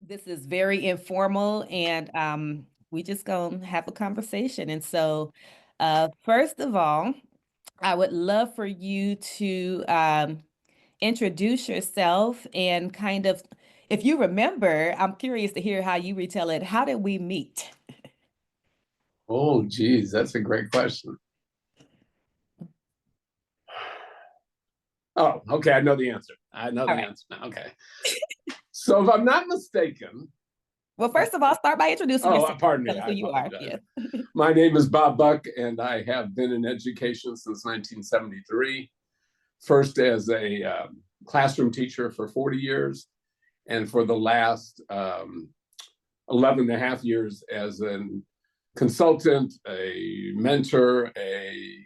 This is very informal and we just gonna have a conversation. And so first of all, I would love for you to introduce yourself and kind of, if you remember, I'm curious to hear how you retell it. How did we meet? Oh, geez, that's a great question. Oh, okay, I know the answer. I know the All right. answer now. Okay. So if I'm not mistaken, Well, first of all, start by introducing yourself. pardon Tell me, us I who you are. apologize. Yes. My name is Bob Buck, and I have been in education since 1973. First as a classroom teacher for 40 years, and for the last 11 and a half years as a consultant, a mentor, a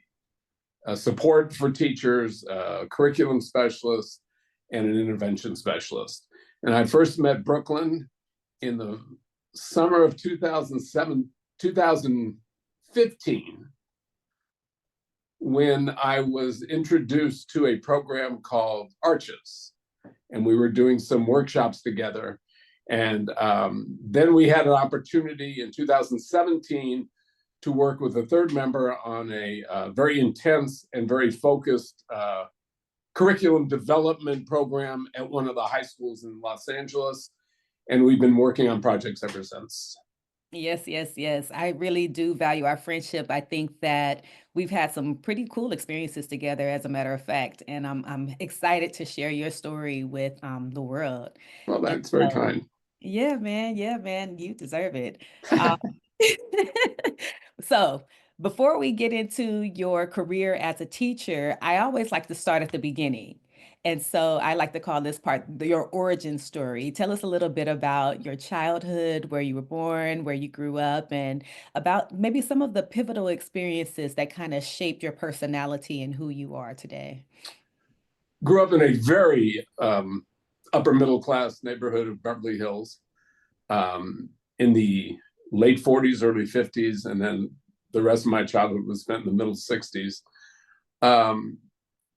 support for teachers, a curriculum specialist, and an intervention specialist. And I first met Brooklyn in the summer of 2015, when I was introduced to a program called Arches. And we were doing some workshops together. And then we had an opportunity in 2017 to work with a third member on a very intense and very focused curriculum development program at one of the high schools in Los Angeles. And we've been working on projects ever since. Yes, yes, yes. I really do value our friendship. I think that we've had some pretty cool experiences together, as a matter of fact, and I'm excited to share your story with the world. Well, And that's very so, kind. yeah, man, you deserve it. Um, so before we get into your career as a teacher, I always like to start at the beginning. And so I like to call this part your origin story. Tell us a little bit about your childhood, where you were born, where you grew up, and about maybe some of the pivotal experiences that kind of shaped your personality and who you are today. Grew up in a very upper middle class neighborhood of Beverly Hills in the late 40s, early 50s, and then the rest of my childhood was spent in the middle 60s.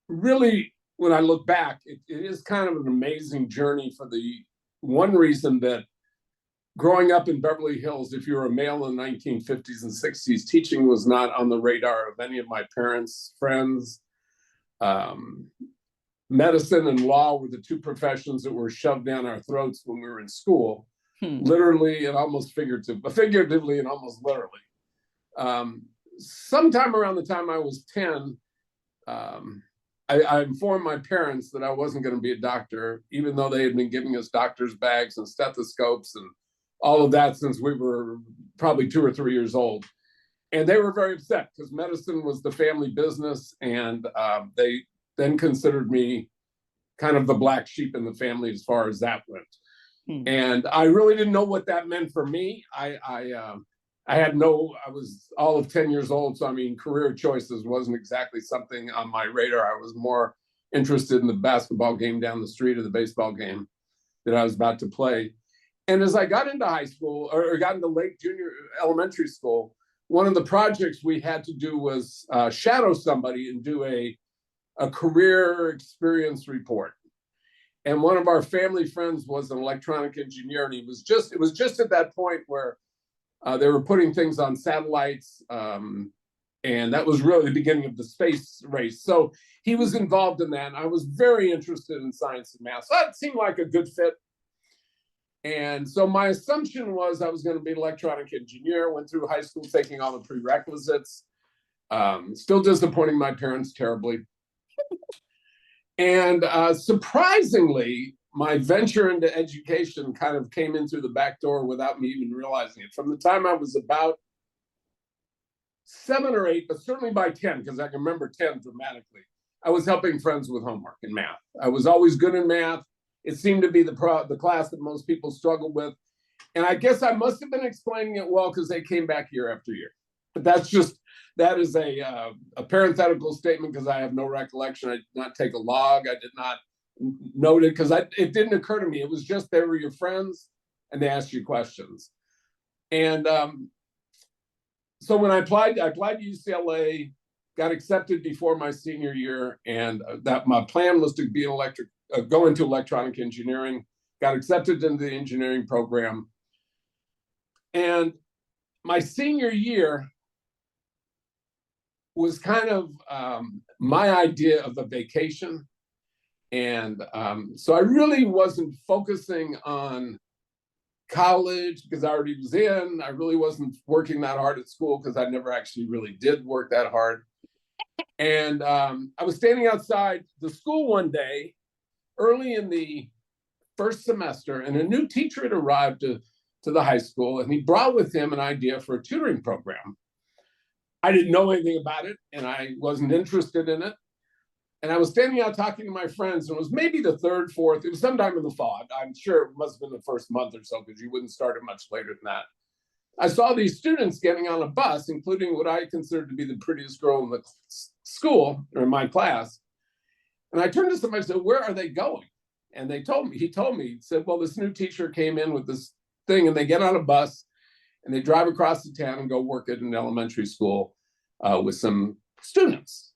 Really, when I look back, it is kind of an amazing journey for the one reason that growing up in Beverly Hills, if you were a male in the 1950s and 60s, teaching was not on the radar of any of my parents' friends. Medicine and law were the two professions that were shoved down our throats when we were in school, literally and almost figuratively and almost literally. Sometime around the time I was 10, I informed my parents that I wasn't going to be a doctor, even though they had been giving us doctor's bags and stethoscopes and all of that since we were probably 2 or 3 years old. And they were very upset because medicine was the family business, and they then considered me kind of the black sheep in the family as far as that went. And I really didn't know what that meant for me. I was all of 10 years old. So, I mean, career choices wasn't exactly something on my radar. I was more interested in the basketball game down the street or the baseball game that I was about to play. And as I got into high school or got into late junior elementary school, one of the projects we had to do was shadow somebody and do a career experience report. And one of our family friends was an electronic engineer, and it was just at that point where they were putting things on satellites, and that was really the beginning of the space race. So he was involved in that, and I was very interested in science and math. So that seemed like a good fit. And so my assumption was I was going to be an electronic engineer, went through high school taking all the prerequisites, still disappointing my parents terribly. And surprisingly, my venture into education kind of came in through the back door without me even realizing it. From the time I was about 7 or 8, but certainly by 10, because I can remember 10 dramatically, I was helping friends with homework and math. I was always good in math. It seemed to be the class that most people struggled with. And I guess I must have been explaining it well because they came back year after year. But that is a parenthetical statement because I have no recollection. I did not take a log. I did not note it because it didn't occur to me. It was just they were your friends and they asked you questions. And so when I applied to UCLA, got accepted before my senior year, and that my plan was to be go into electronic engineering. Got accepted into the engineering program, and my senior year was kind of my idea of a vacation. And so I really wasn't focusing on college because I already was in. I really wasn't working that hard at school because I never actually really did work that hard. And I was standing outside the school one day, early in the first semester, and a new teacher had arrived to the high school, and he brought with him an idea for a tutoring program. I didn't know anything about it, and I wasn't interested in it. And I was standing out talking to my friends, and it was maybe the third, fourth, it was sometime in the fall. I'm sure it must have been the first month or so, because you wouldn't start it much later than that. I saw these students getting on a bus, including what I considered to be the prettiest girl in the school, or in my class. And I turned to somebody and said, "Where are they going?" And he told me, he said, "Well, this new teacher came in with this thing, and they get on a bus, and they drive across the town and go work at an elementary school with some students."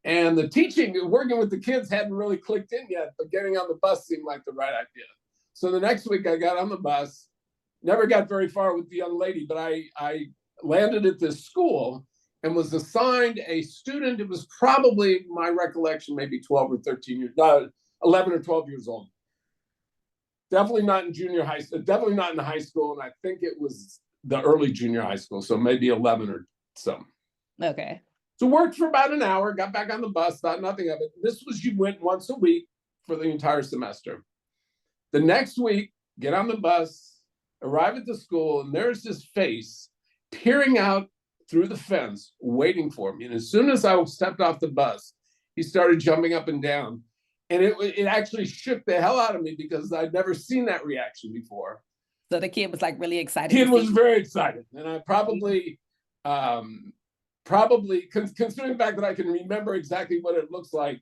And the teaching, working with the kids hadn't really clicked in yet, but getting on the bus seemed like the right idea. So the next week I got on the bus, never got very far with the young lady, but I landed at this school and was assigned a student. It was probably, my recollection, maybe 12 or 13 years, 11 or 12 years old. Definitely not in junior high school, definitely not in high school. And I think it was the early junior high school, so maybe 11 or so. Okay. So worked for about an hour, got back on the bus, thought nothing of it. This was, you went once a week for the entire semester. The next week, get on the bus, arrive at the school, and there's this face peering out through the fence, waiting for me. And as soon as I stepped off the bus, he started jumping up and down. And it actually shook the hell out of me because I'd never seen that reaction before. So the kid was like really excited. Kid was very excited. And I probably, considering the fact that I can remember exactly what it looks like,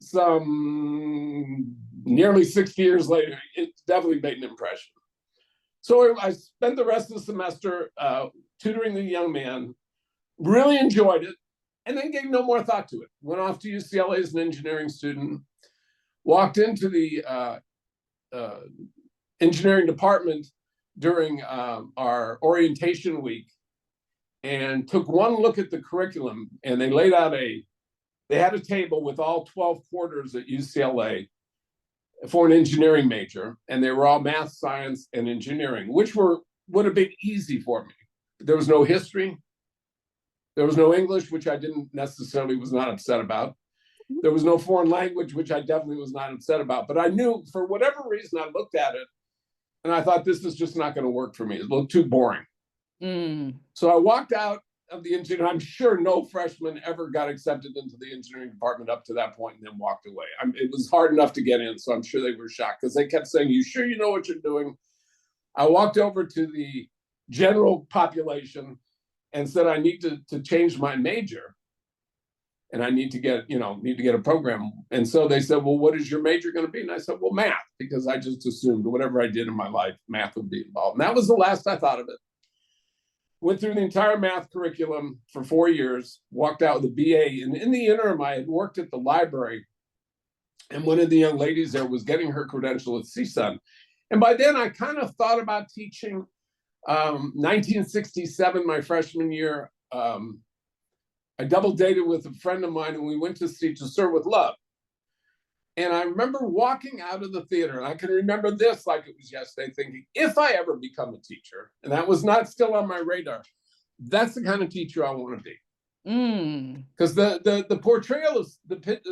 some nearly 60 years later, it definitely made an impression. So I spent the rest of the semester tutoring the young man, really enjoyed it, and then gave no more thought to it. Went off to UCLA as an engineering student, walked into the engineering department during our orientation week and took one look at the curriculum, and they laid out they had a table with all 12 quarters at UCLA for an engineering major, and they were all math, science, and engineering, which would have been easy for me. There was no history. There was no English, which I was not upset about. There was no foreign language, which I definitely was not upset about. But I knew, for whatever reason, I looked at it, and I thought, this is just not going to work for me. It looked too boring. So I walked out of the engineering. I'm sure no freshman ever got accepted into the engineering department up to that point and then walked away. It was hard enough to get in, so I'm sure they were shocked because they kept saying, "You sure you know what you're doing?" I walked over to the general population and said, "I need to change my major, and I need to get a program." And so they said, "Well, what is your major going to be?" And I said, "Well, math," because I just assumed whatever I did in my life, math would be involved. And that was the last I thought of it. Went through the entire math curriculum for 4 years, walked out with a BA. And in the interim, I had worked at the library, and one of the young ladies there was getting her credential at CSUN. And by then, I kind of thought about teaching. 1967, my freshman year, I double dated with a friend of mine, and we went to see To Serve with Love. And I remember walking out of the theater, and I can remember this like it was yesterday, thinking, if I ever become a teacher, and that was not still on my radar, that's the kind of teacher I want to be. Because the portrayal of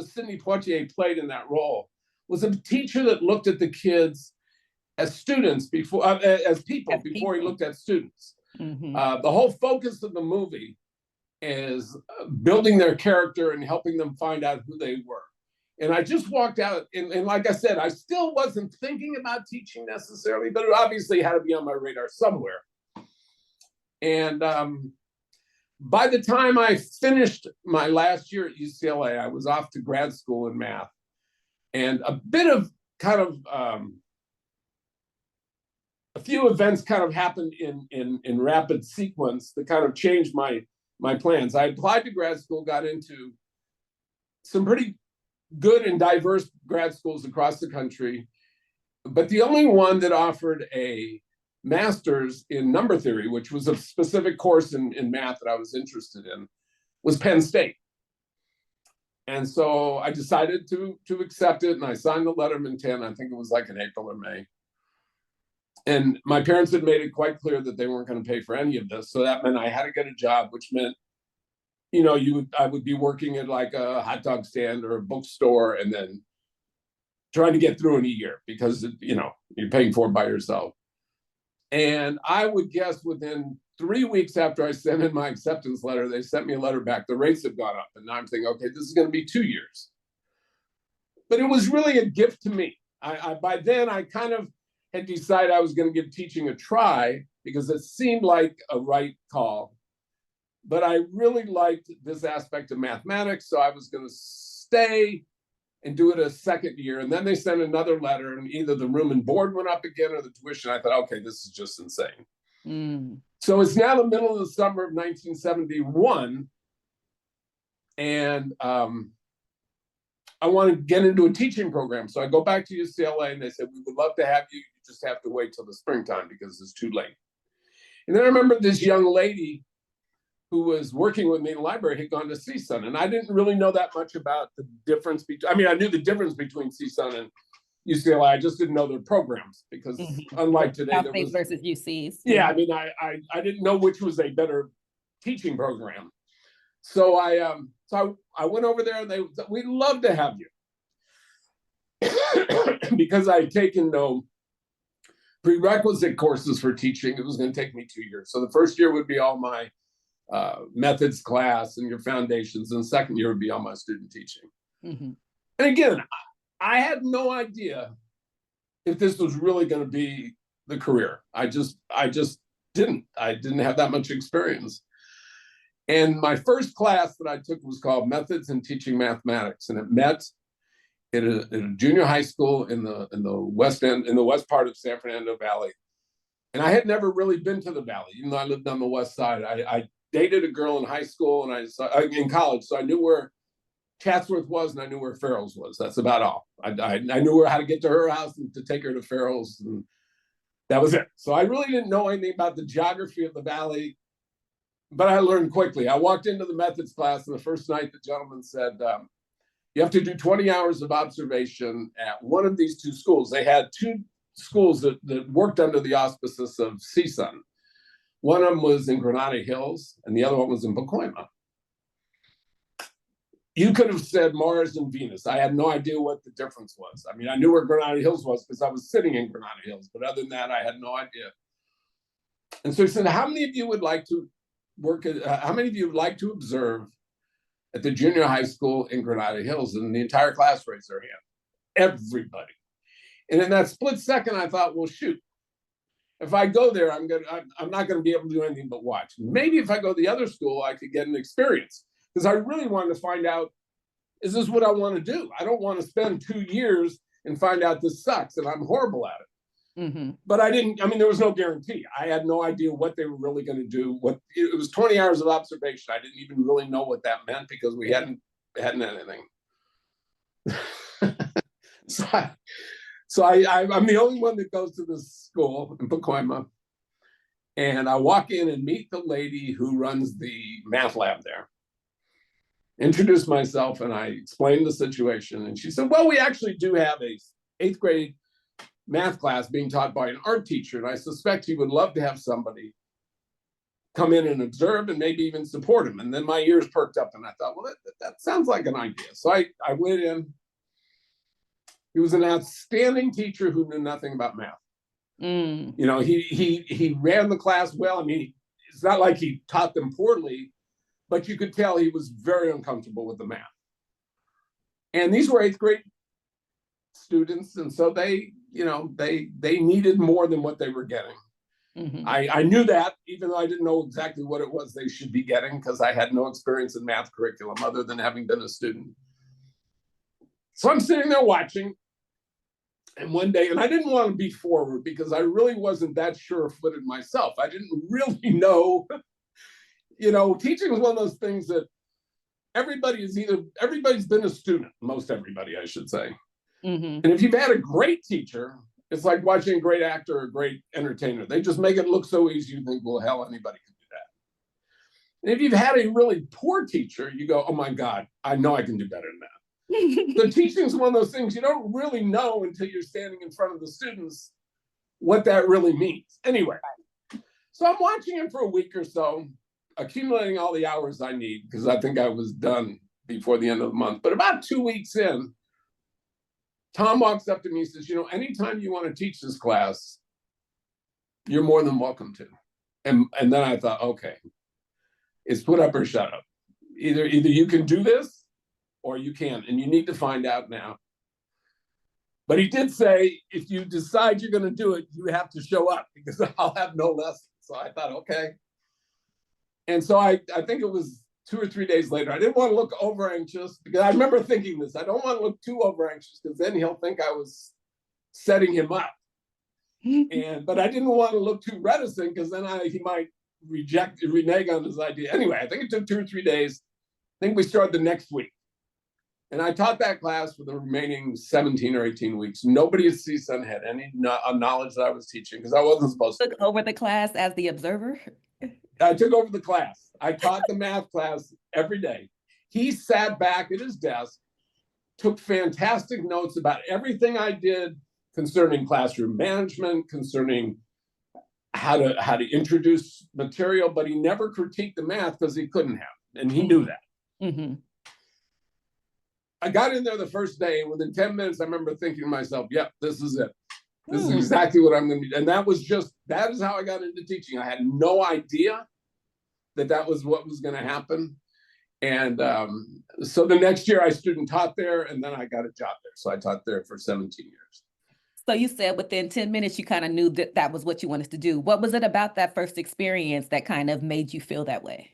Sidney Poitier played in that role was a teacher that looked at the kids as students before, as people As before he people. looked at students. Hmm. The whole focus of the movie is building their character and helping them find out who they were. And I just walked out, and like I said, I still wasn't thinking about teaching necessarily, but it obviously had to be on my radar somewhere. And by the time I finished my last year at UCLA, I was off to grad school in math. And a bit of kind of a few events kind of happened in rapid sequence that kind of changed my plans. I applied to grad school, got into some pretty good and diverse grad schools across the country, but the only one that offered a master's in number theory, which was a specific course in math that I was interested in, was Penn State. And so I decided to accept it, and I signed the letter of intent. I think it was like in April or May. And my parents had made it quite clear that they weren't going to pay for any of this. So that meant I had to get a job, which meant, I would be working at like a hot dog stand or a bookstore, and then trying to get through in a year because, you're paying for it by yourself. And I would guess within 3 weeks after I sent in my acceptance letter, they sent me a letter back. The rates have gone up. And now I'm thinking, okay, this is going to be 2 years. But it was really a gift to me. By then, I kind of had decided I was going to give teaching a try because it seemed like a right call. But I really liked this aspect of mathematics, so I was going to stay and do it a second year. And then they sent another letter, and either the room and board went up again or the tuition. I thought, okay, this is just insane. Mm. So it's now the middle of the summer of 1971, and I want to get into a teaching program. So I go back to UCLA, and they said, we would love to have you. You just have to wait till the springtime because it's too late. And then I remember this young lady who was working with me in the library had gone to CSUN, and I didn't really know that much about the difference between, I knew the difference between CSUN and UCLA. I just didn't know their programs because unlike today, Cal there State was, versus UCs. yeah, I didn't know which was a better teaching program. So I went over there, and we'd love to have you. Because I'd taken no prerequisite courses for teaching, it was going to take me 2 years. So the first year would be all my methods class and your foundations, and the second year would be all my student teaching. Mm-hmm. And again, I had no idea if this was really going to be the career. I just didn't have that much experience. And my first class that I took was called Methods in Teaching Mathematics, and it met at a junior high school in the west end, in the west part of San Fernando Valley. And I had never really been to the valley, even though I lived on the west side. I dated a girl in high school and in college, so I knew where Chatsworth was, and I knew where Farrell's was. That's about all. I knew how to get to her house and to take her to Farrell's, and that was it. So I really didn't know anything about the geography of the valley, but I learned quickly. I walked into the methods class, and the first night the gentleman said, you have to do 20 hours of observation at one of these two schools. They had two schools that worked under the auspices of CSUN. One of them was in Granada Hills, and the other one was in Pacoima. You could have said Mars and Venus. I had no idea what the difference was. I knew where Granada Hills was because I was sitting in Granada Hills, but other than that, I had no idea. And so he said, how many of you would like to how many of you would like to observe at the junior high school in Granada Hills? And the entire class raised their hand. Everybody. And in that split second, I thought, well, shoot, if I go there, I'm not going to be able to do anything but watch. Maybe if I go to the other school, I could get an experience, because I really wanted to find out, is this what I want to do? I don't want to spend 2 years and find out this sucks and I'm horrible at it. Mm-hmm. But I didn't, there was no guarantee. I had no idea what they were really going to do. It was 20 hours of observation. I didn't even really know what that meant because we hadn't anything. So I'm the only one that goes to this school in Pacoima, and I walk in and meet the lady who runs the math lab there. Introduce myself, and I explained the situation, and she said, well, we actually do have a 8th grade math class being taught by an art teacher, and I suspect he would love to have somebody come in and observe and maybe even support him. And then my ears perked up, and I thought, well, that sounds like an idea. So I went in, He was an outstanding teacher who knew nothing about math. Mm. You know, he ran the class well. I mean, it's not like he taught them poorly, but you could tell he was very uncomfortable with the math. And these were eighth grade students, and so they, you know, they needed more than what they were getting. Mm-hmm. I knew that, even though I didn't know exactly what it was they should be getting, because I had no experience in math curriculum other than having been a student. So I'm sitting there watching, and one day, and I didn't want to be forward because I really wasn't that sure-footed myself. I didn't really know, you know, teaching is one of those things that everybody's been a student, most everybody, I should say. Mm-hmm. And if you've had a great teacher, it's like watching a great actor or a great entertainer. They just make it look so easy, you think, well, hell, anybody can do that. And if you've had a really poor teacher, you go, oh my God, I know I can do better than that. So teaching is one of those things you don't really know until you're standing in front of the students what that really means. Anyway, so I'm watching him for a week or so, accumulating all the hours I need, because I think I was done before the end of the month. But about 2 weeks in, Tom walks up to me and says, you know, anytime you want to teach this class, you're more than welcome to. And then I thought, okay, it's put up or shut up. Either you can do this or you can't, and you need to find out now. But he did say, if you decide you're going to do it, you have to show up because I'll have no lessons. So I thought, okay. And so I think it was 2 or 3 days later. I didn't want to look over anxious because I remember thinking this. I don't want to look too over anxious because then he'll think I was setting him up. But I didn't want to look too reticent because then he might renege on his idea. Anyway, I think it took 2 or 3 days. I think we started the next week. And I taught that class for the remaining 17 or 18 weeks. Nobody at CSUN had any knowledge that I was teaching because I wasn't supposed to. Took over the class as the observer? I took over the class. I taught the math class every day. He sat back at his desk, took fantastic notes about everything I did concerning classroom management, concerning how to introduce material, but he never critiqued the math because he couldn't have, and he knew that. Mm-hmm. I got in there the first day, and within 10 minutes, I remember thinking to myself, yep, this is it. This is exactly what I'm going to do. And that is how I got into teaching. I had no idea that was what was going to happen. And so the next year I student taught there, and then I got a job there. So I taught there for 17 years. So you said within 10 minutes, you kind of knew that was what you wanted to do. What was it about that first experience that kind of made you feel that way?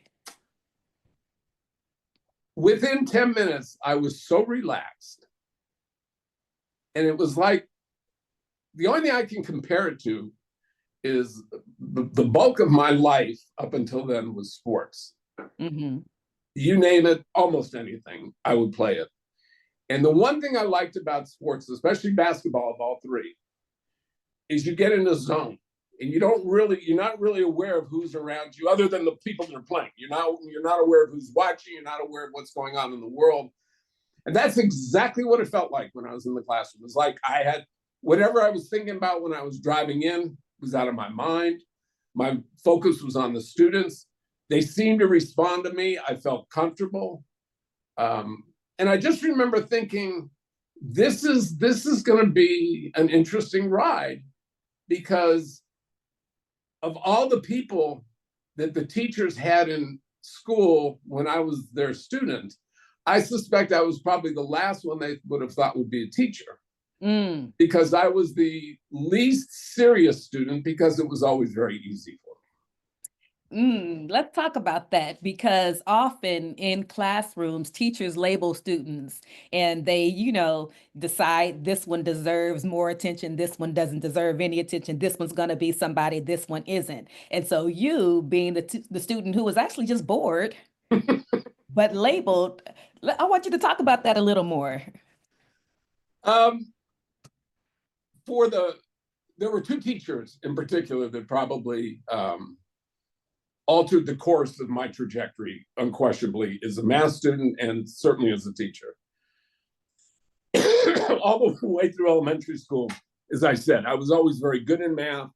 Within 10 minutes, I was so relaxed. And it was like, the only thing I can compare it to is the bulk of my life up until then was sports. Mm-hmm. You name it, almost anything, I would play it. And the one thing I liked about sports, especially basketball of all three, is you get in a zone and you're not really aware of who's around you other than the people that are playing. You're not aware of who's watching. You're not aware of what's going on in the world. And that's exactly what it felt like when I was in the classroom. It was like I had whatever I was thinking about when I was driving in was out of my mind. My focus was on the students. They seemed to respond to me. I felt comfortable. And I just remember thinking, this is going to be an interesting ride because of all the people that the teachers had in school when I was their student, I suspect I was probably the last one they would have thought would be a teacher. Because I was the least serious student because it was always very easy for me. Let's talk about that because often in classrooms, teachers label students and they, decide this one deserves more attention. This one doesn't deserve any attention. This one's going to be somebody. This one isn't. And so you being the student who was actually just bored, but labeled, I want you to talk about that a little more. There were 2 teachers in particular that probably altered the course of my trajectory, unquestionably, as a math student and certainly as a teacher. All the way through elementary school, as I said, I was always very good in math.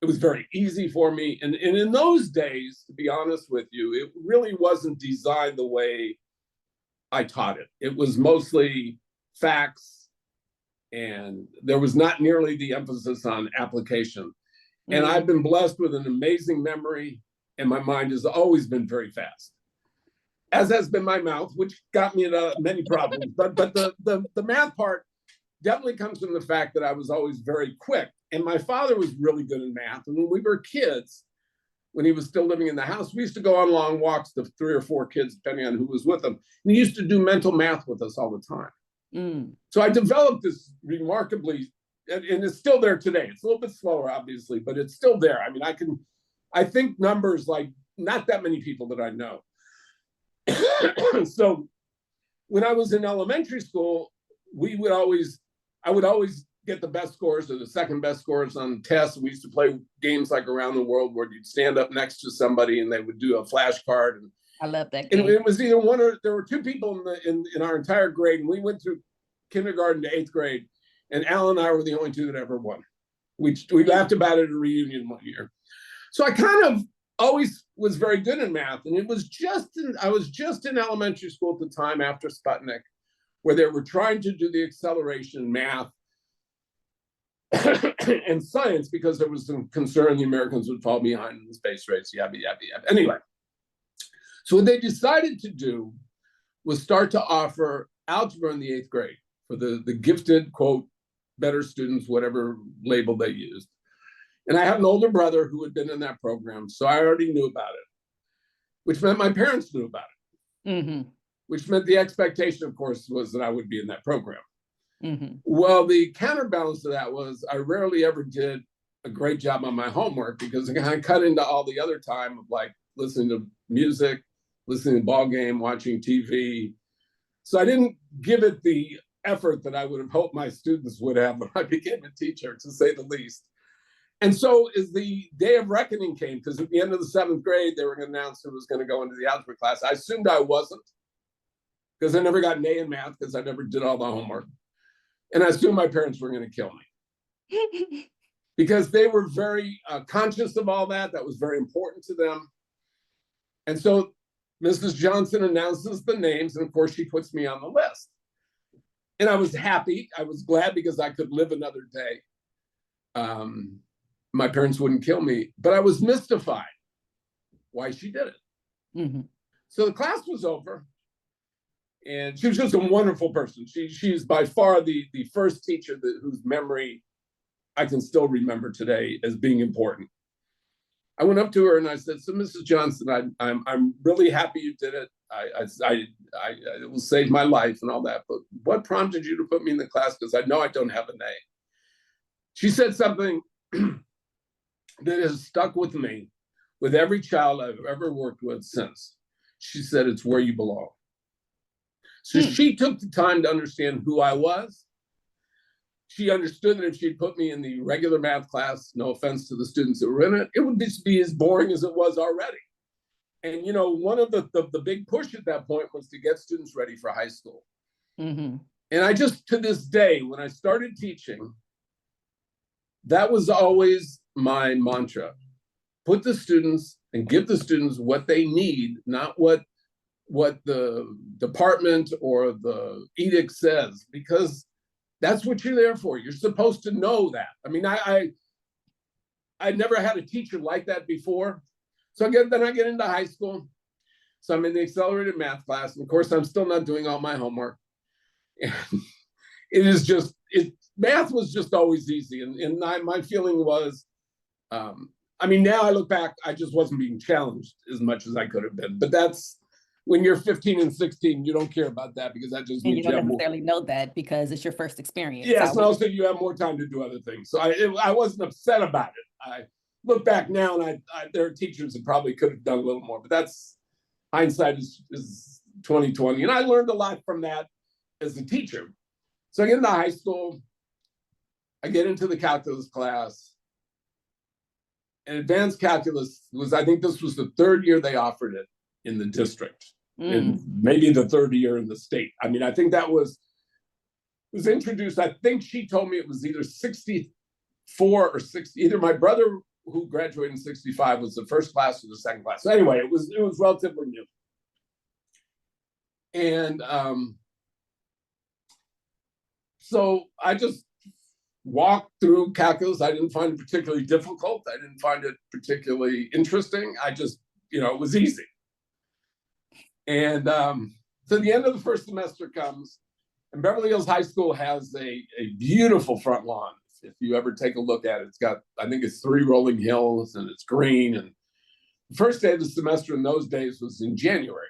It was very easy for me. And in those days, to be honest with you, it really wasn't designed the way I taught it. It was mostly facts, and there was not nearly the emphasis on application. And Mm. I've been blessed with an amazing memory, and my mind has always been very fast, as has been my mouth, which got me into many problems. But the math part definitely comes from the fact that I was always very quick. And my father was really good in math. And when we were kids, when he was still living in the house, we used to go on long walks to 3 or 4 kids, depending on who was with them. And he used to do mental math with us all the time. Mm. So I developed this remarkably, and it's still there today. It's a little bit slower, obviously, but it's still there. I mean, I think numbers like not that many people that I know. So when I was in elementary school, I would always get the best scores or the second best scores on tests. We used to play games like Around the World where you'd stand up next to somebody and they would do a flashcard. And I love that game. it was either one or there were 2 people in our entire grade, and we went through kindergarten to 8th grade, and Al and I were the only 2 that ever won. We laughed about it at a reunion one year. So I kind of always was very good in math, and I was just in elementary school at the time after Sputnik, where they were trying to do the acceleration in math and science because there was some concern the Americans would fall behind in the space race, yabba, yabba, yabba. Anyway, so what they decided to do was start to offer algebra in the 8th grade for the gifted, quote, better students, whatever label they used. And I had an older brother who had been in that program, so I already knew about it, which meant my parents knew about it, which meant the expectation, of course, was that I would be in that program. Well, the counterbalance to that was I rarely ever did a great job on my homework because I cut into all the other time of like listening to music, listening to ball game, watching TV. So I didn't give it the effort that I would have hoped my students would have when I became a teacher, to say the least. And so as the day of reckoning came, because at the end of the 7th grade, they were going to announce who was going to go into the algebra class. I assumed I wasn't, because I never got an A in math because I never did all the homework. And I assumed my parents were going to kill me because they were very conscious of all that. That was very important to them. And so Mrs. Johnson announces the names, and of course, she puts me on the list. And I was happy. I was glad because I could live another day. My parents wouldn't kill me, but I was mystified why she did it. So the class was over, and she was just a wonderful person. She's by far the first teacher whose memory I can still remember today as being important. I went up to her and I said, "So, Mrs. Johnson, I'm really happy you did it. It will save my life and all that. But what prompted you to put me in the class? Because I know I don't have an A." She said something that has stuck with me, with every child I've ever worked with since. She said, "It's where you belong." So she took the time to understand who I was. She understood that if she'd put me in the regular math class, no offense to the students that were in it, it would just be as boring as it was already. And, you know, one of the big push at that point was to get students ready for high school. And I just, to this day, when I started teaching, that was always my mantra. Put the students and give the students what they need, not what the department or the edict says, because that's what you're there for. You're supposed to know that. I mean, I never had a teacher like that before. So I get into high school. So I'm in the accelerated math class. And of course, I'm still not doing all my homework. And math was just always easy. And my feeling was, I mean, now I look back, I just wasn't being challenged as much as I could have been. But that's, when you're 15 and 16, you don't care about that because that just and means you don't necessarily know that because it's your first experience. Yes, and also you have more time to do other things. So I wasn't upset about it. I look back now, and there are teachers that probably could have done a little more, but that's hindsight is 2020, and I learned a lot from that as a teacher. So I get into high school, I get into the calculus class, and advanced calculus was, I think this was the 3rd year they offered it in the district. And maybe the 3rd year in the state. I mean, I think that was introduced. I think she told me it was either 64 or 60. Either my brother, who graduated in 65, was the first class or the second class. So anyway, it was relatively new. And So I just walked through calculus. I didn't find it particularly difficult. I didn't find it particularly interesting. I just, it was easy. And so the end of the first semester comes, and Beverly Hills High School has a beautiful front lawn. If you ever take a look at it, it's got, I think it's 3 rolling hills and it's green. And the first day of the semester in those days was in January.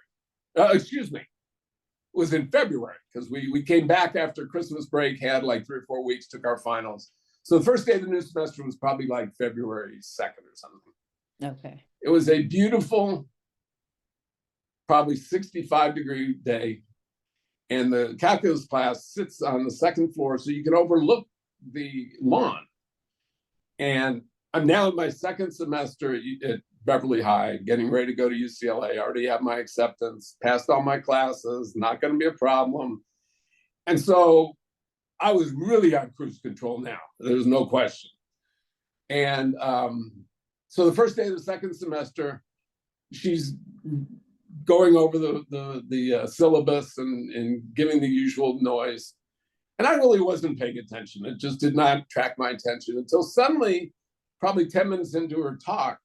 Was in February, because we came back after Christmas break, had like 3 or 4 weeks, took our finals. So the first day of the new semester was probably like February 2nd or something. Okay. It was a beautiful, probably 65-degree day. And the calculus class sits on the 2nd floor, so you can overlook the lawn. And I'm now in my 2nd semester at Beverly High, getting ready to go to UCLA. I already have my acceptance, passed all my classes, not going to be a problem. And so I was really on cruise control now. There's no question. And so the first day of the 2nd semester, she's going over the syllabus and giving the usual noise. And I really wasn't paying attention. It just did not attract my attention until suddenly, probably 10 minutes into her talk,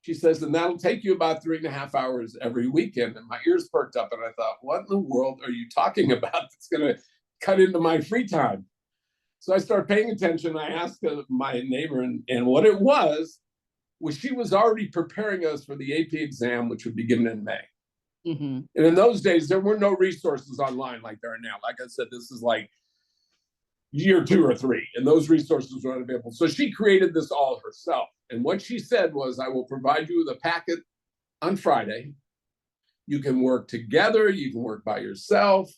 she says, and that'll take you about 3.5 hours every weekend. And my ears perked up, and I thought, what in the world are you talking about that's going to cut into my free time? So I started paying attention. I asked my neighbor, and what it was she was already preparing us for the AP exam, which would begin in May. Mm-hmm. And in those days, there were no resources online like there are now. Like I said, this is like year 2 or 3, and those resources were unavailable. So she created this all herself. And what she said was, I will provide you with a packet on Friday. You can work together, you can work by yourself,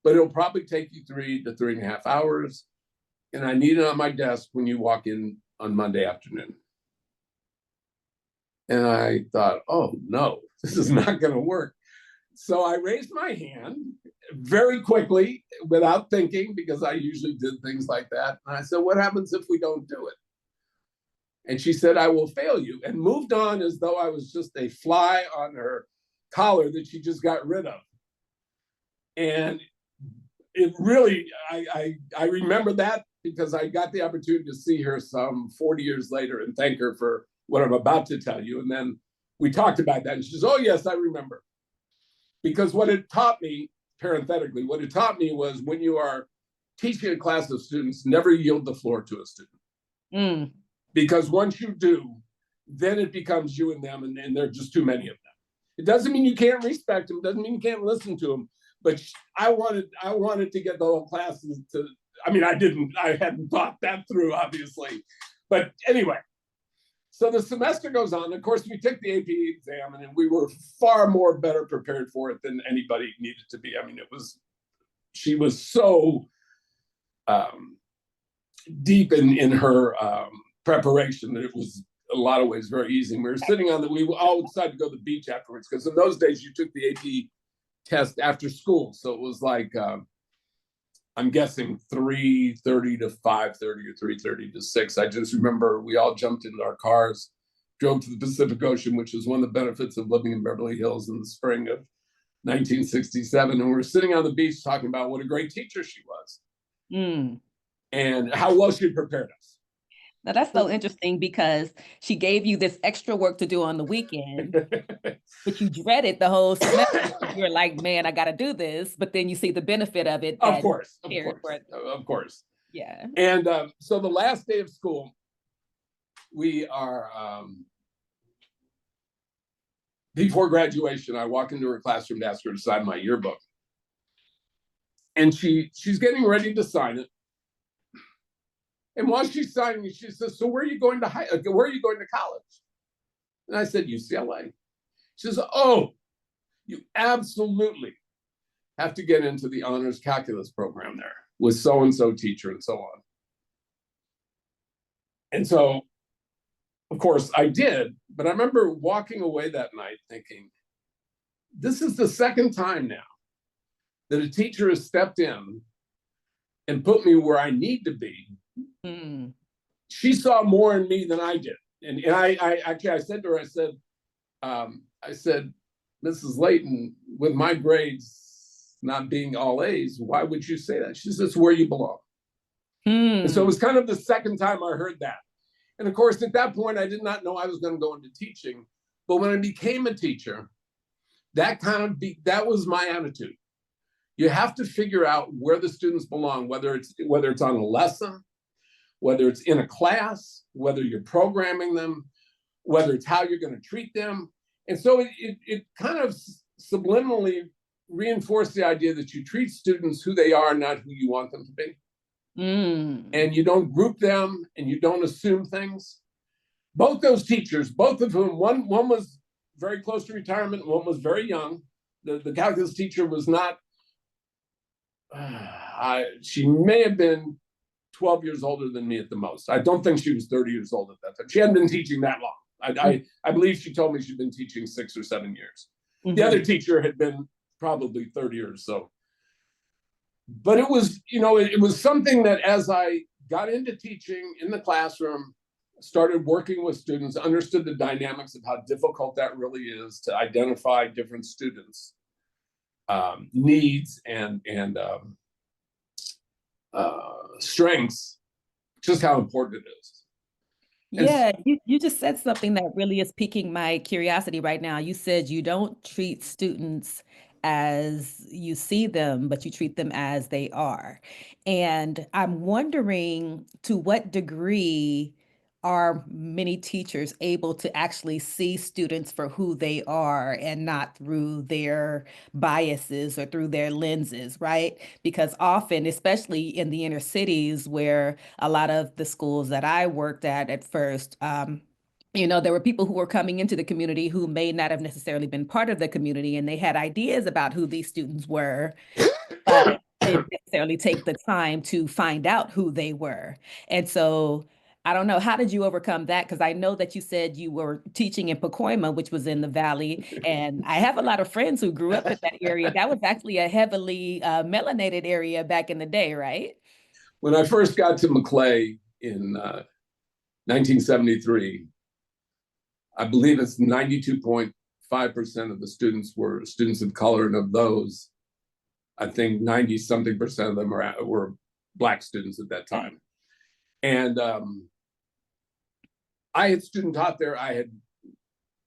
but it'll probably take you 3 to 3.5 hours. And I need it on my desk when you walk in on Monday afternoon. And I thought, oh no, this is not going to work. So I raised my hand very quickly without thinking, because I usually did things like that. And I said, what happens if we don't do it? And she said, I will fail you, and moved on as though I was just a fly on her collar that she just got rid of. And it really, I remember that because I got the opportunity to see her some 40 years later and thank her for what I'm about to tell you. And then we talked about that. And she says, oh, yes, I remember. Because what it taught me, parenthetically, what it taught me was, when you are teaching a class of students, never yield the floor to a student. Mm. Because once you do, then it becomes you and them, and there are just too many of them. It doesn't mean you can't respect them, doesn't mean you can't listen to them, but I wanted to get the whole classes to, I hadn't thought that through, obviously. But anyway, so the semester goes on. Of course, we took the AP exam, and we were far more better prepared for it than anybody needed to be. I mean, she was so deep in her preparation that it was a lot of ways very easy. And we were sitting we all decided to go to the beach afterwards, because in those days you took the AP test after school. So it was like, I'm guessing 3:30 to 5:30 or 3:30 to 6. I just remember we all jumped into our cars, drove to the Pacific Ocean, which is one of the benefits of living in Beverly Hills in the spring of 1967. And we were sitting on the beach talking about what a great teacher she was. Mm. And how well she prepared us. Now that's so interesting, because she gave you this extra work to do on the weekend, but you dreaded the whole semester. You were like, man, I got to do this. But then you see the benefit of it. Of course. Yeah. And so the last day of school, we are, before graduation, I walk into her classroom to ask her to sign my yearbook. And she's getting ready to sign it. And while she's signing, she says, so where are you going to college? And I said, UCLA. She says, oh, you absolutely have to get into the honors calculus program there with so-and-so teacher and so on. And so, of course, I did. But I remember walking away that night thinking, this is the 2nd time now that a teacher has stepped in and put me where I need to be. Mm. She saw more in me than I did. And I said to her, I said, Mrs. Layton, with my grades not being all A's, why would you say that? She says, it's where you belong. And so it Hmm. was kind of the second time I heard that. And of course, at that point, I did not know I was going to go into teaching. But when I became a teacher, that was my attitude. You have to figure out where the students belong, whether it's on a lesson, whether it's in a class, whether you're programming them, whether it's how you're going to treat them. And so it kind of subliminally reinforced the idea that you treat students who they are, not who you want them to be. Mm. And you don't group them and you don't assume things. Both those teachers, both of whom, one was very close to retirement, one was very young. The calculus teacher was not, she may have been 12 years older than me at the most. I don't think she was 30 years old at that time. She hadn't been teaching that long. I believe she told me she'd been teaching 6 or 7 years. The Mm-hmm. other teacher had been probably 30 or so. But it was, it was something that as I got into teaching in the classroom, started working with students, understood the dynamics of how difficult that really is to identify different students' needs and strengths, just how important it is. And Yeah, you just said something that really is piquing my curiosity right now. You said you don't treat students as you see them, but you treat them as they are. And I'm wondering to what degree are many teachers able to actually see students for who they are and not through their biases or through their lenses, right? Because often, especially in the inner cities where a lot of the schools that I worked at first, there were people who were coming into the community who may not have necessarily been part of the community, and they had ideas about who these students were, but they didn't necessarily take the time to find out who they were. And so I don't know, how did you overcome that? Because I know that you said you were teaching in Pacoima, which was in the valley, and I have a lot of friends who grew up in that area. That was actually a heavily melanated area back in the day, right? when I first got to Maclay in 1973, I believe it's 92.5% of the students were students of color, and of those, I think 90 something percent of them were Black students at that time. And I had student taught there. I had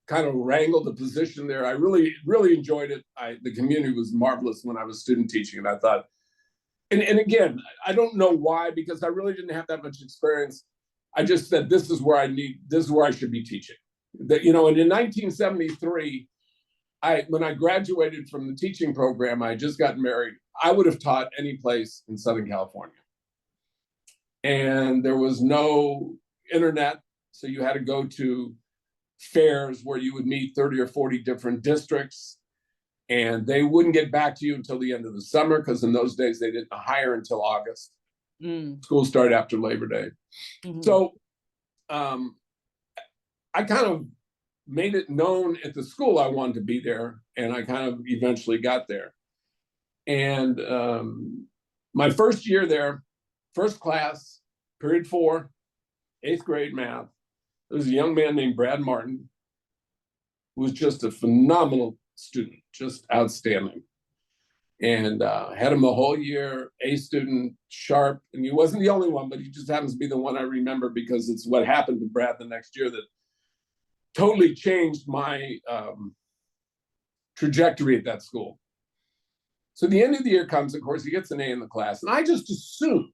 kind of wrangled the position there. I really, really enjoyed it. The community was marvelous when I was student teaching. And I thought, and again, I don't know why, because I really didn't have that much experience. I just said, this is where I should be teaching. And in 1973, when I graduated from the teaching program, I had just gotten married. I would have taught any place in Southern California. And there was no internet, so you had to go to fairs where you would meet 30 or 40 different districts, and they wouldn't get back to you until the end of the summer, because in those days they didn't hire until August. School started after Labor Day. So I kind of made it known at the school I wanted to be there, and I kind of eventually got there. And my first year there, first class, period 4, 8th grade math, there was a young man named Brad Martin, who was just a phenomenal student, just outstanding. And had him the whole year, A student, sharp. And he wasn't the only one, but he just happens to be the one I remember because it's what happened to Brad the next year that totally changed my trajectory at that school. So the end of the year comes, of course, he gets an A in the class. And I just assumed,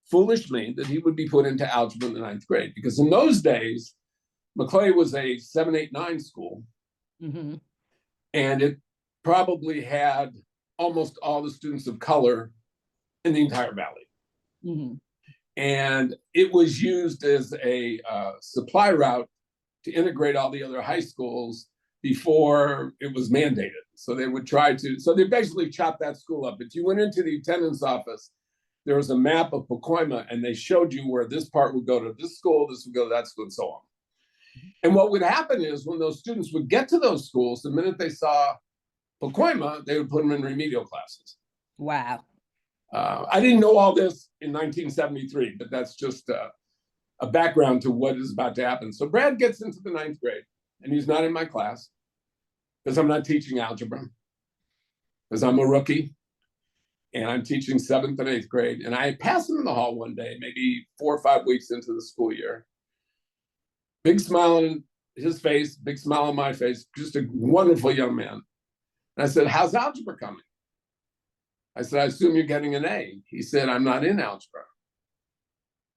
foolishly, that he would be put into algebra in the 9th grade, because in those days, Maclay was a 7, 8, 9 school. And it probably had almost all the students of color in the entire valley. And it was used as a supply route to integrate all the other high schools before it was mandated. So they would so they basically chopped that school up. If you went into the attendance office, there was a map of Pacoima, and they showed you where this part would go to this school, this would go to that school, and so on. And what would happen is when those students would get to those schools, the minute they saw Pacoima, they would put them in remedial classes. Wow. I didn't know all this in 1973, but that's just a background to what is about to happen. So Brad gets into the 9th grade, and he's not in my class because I'm not teaching algebra. because I'm a rookie and I'm teaching 7th and 8th grade. And I passed him in the hall one day, maybe 4 or 5 weeks into the school year. Big smile on his face, big smile on my face, just a wonderful young man. And I said, how's algebra coming? I said, I assume you're getting an A. He said, I'm not in algebra.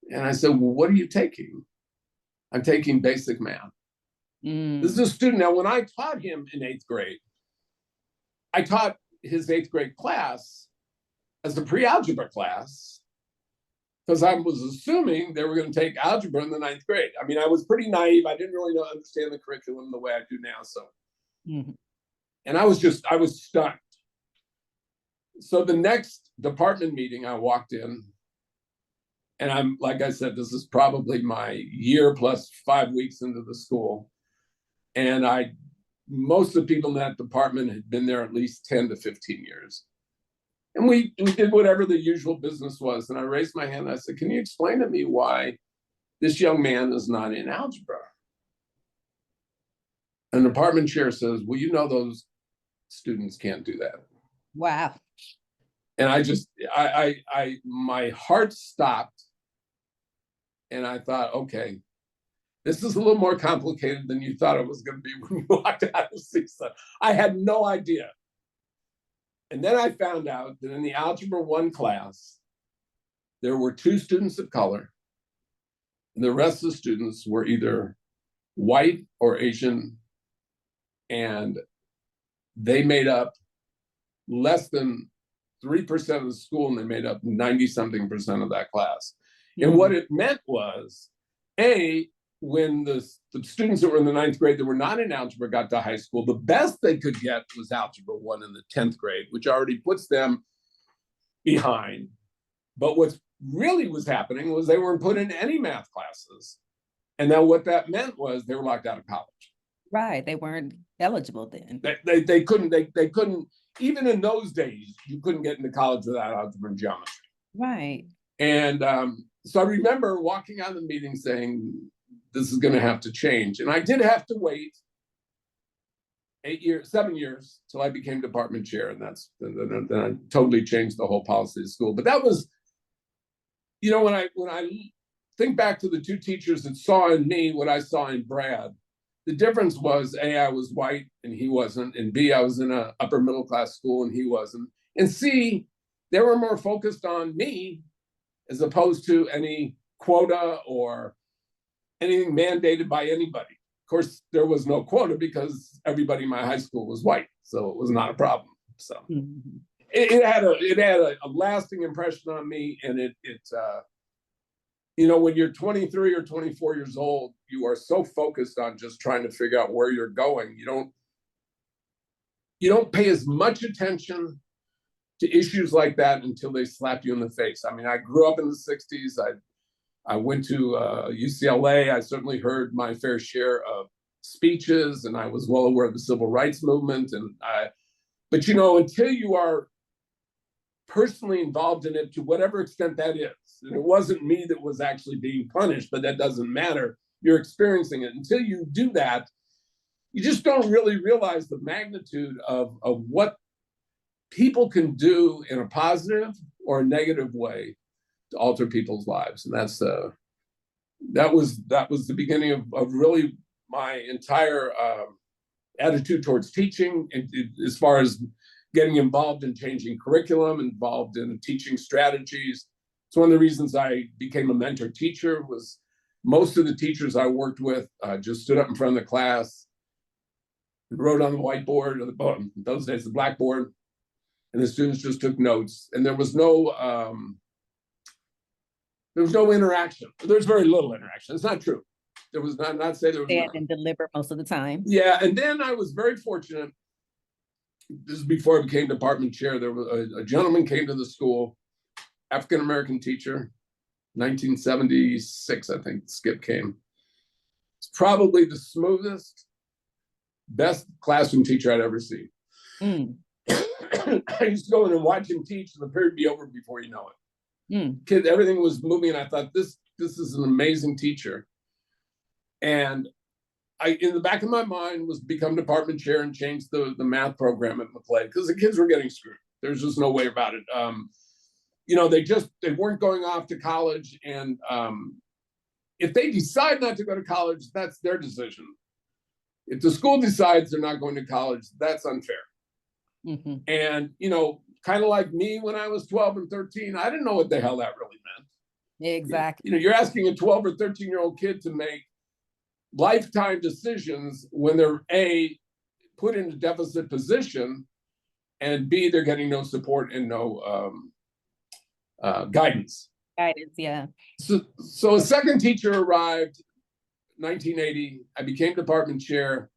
And I said, well, what are you taking? I'm taking basic math. This is a student. Now, when I taught him in 8th grade, I taught his 8th grade class as a pre-algebra class because I was assuming they were going to take algebra in the 9th grade. I mean, I was pretty naive. I didn't really understand the curriculum the way I do now. So, and I was stunned. So the next department meeting, I walked in, and I'm, like I said, this is probably my year plus 5 weeks into the school. And most of the people in that department had been there at least 10 to 15 years. And we did whatever the usual business was. And I raised my hand and I said, can you explain to me why this young man is not in algebra? And the department chair says, well, you know, those students can't do that. Wow. And my heart stopped. And I thought, okay, this is a little more complicated than you thought it was going to be when you walked out of CISA. I had no idea. And then I found out that in the Algebra 1 class, there were 2 students of color, and the rest of the students were either white or Asian, and they made up less than 3% of the school, and they made up 90-something% of that class. And what it meant was, when the students that were in the 9th grade that were not in algebra got to high school, the best they could get was Algebra 1 in the 10th grade, which already puts them behind. But what really was happening was they weren't put in any math classes. And then what that meant was they were locked out of college. Right. They weren't eligible then. They couldn't, even in those days, you couldn't get into college without algebra and geometry. Right. And so I remember walking out of the meeting saying, this is going to have to change. And I did have to wait 7 years till I became department chair. And then I totally changed the whole policy of the school. But that was, you know, when I think back to the 2 teachers that saw in me what I saw in Brad, the difference was A, I was white and he wasn't, and B, I was in an upper middle class school and he wasn't, and C, they were more focused on me as opposed to any quota or anything mandated by anybody. Of course, there was no quota because everybody in my high school was white, so it was not a problem. So it had a lasting impression on me, and it you know, when you're 23 or 24 years old, you are so focused on just trying to figure out where you're going. You don't pay as much attention to issues like that until they slap you in the face. I mean, I grew up in the 60s. I went to UCLA. I certainly heard my fair share of speeches, and I was well aware of the civil rights movement. But you know, until you are personally involved in it to whatever extent that is, and it wasn't me that was actually being punished, but that doesn't matter. You're experiencing it. Until you do that, you just don't really realize the magnitude of what people can do in a positive or a negative way to alter people's lives. And that was the beginning of really my entire attitude towards teaching, and as far as getting involved in changing curriculum, involved in teaching strategies. It's one of the reasons I became a mentor teacher. Was most of the teachers I worked with just stood up in front of the class, wrote on the whiteboard, or in those days the blackboard, and the students just took notes. And there was no interaction. There's very little interaction. It's not true. There was not say there was. Stand and deliver most of the time. Yeah, and then I was very fortunate. This is before I became department chair. There was a gentleman came to the school, African-American teacher, 1976, I think Skip came. It's probably the smoothest, best classroom teacher I'd ever seen. I used to go in and watch him teach, and the period would be over before you know it. Kid, everything was moving, and I thought, this is an amazing teacher. And in the back of my mind was become department chair and change the math program at Maclay because the kids were getting screwed. There's just no way about it. They weren't going off to college, and if they decide not to go to college, that's their decision. If the school decides they're not going to college, that's unfair. Mm-hmm. And kind of like me when I was 12 and 13, I didn't know what the hell that really meant. Exactly. You're asking a 12 or 13-year-old kid to make lifetime decisions when they're A, put in a deficit position, and B, they're getting no support and no guidance. Guidance, yeah. So a second teacher arrived 1980. I became department chair.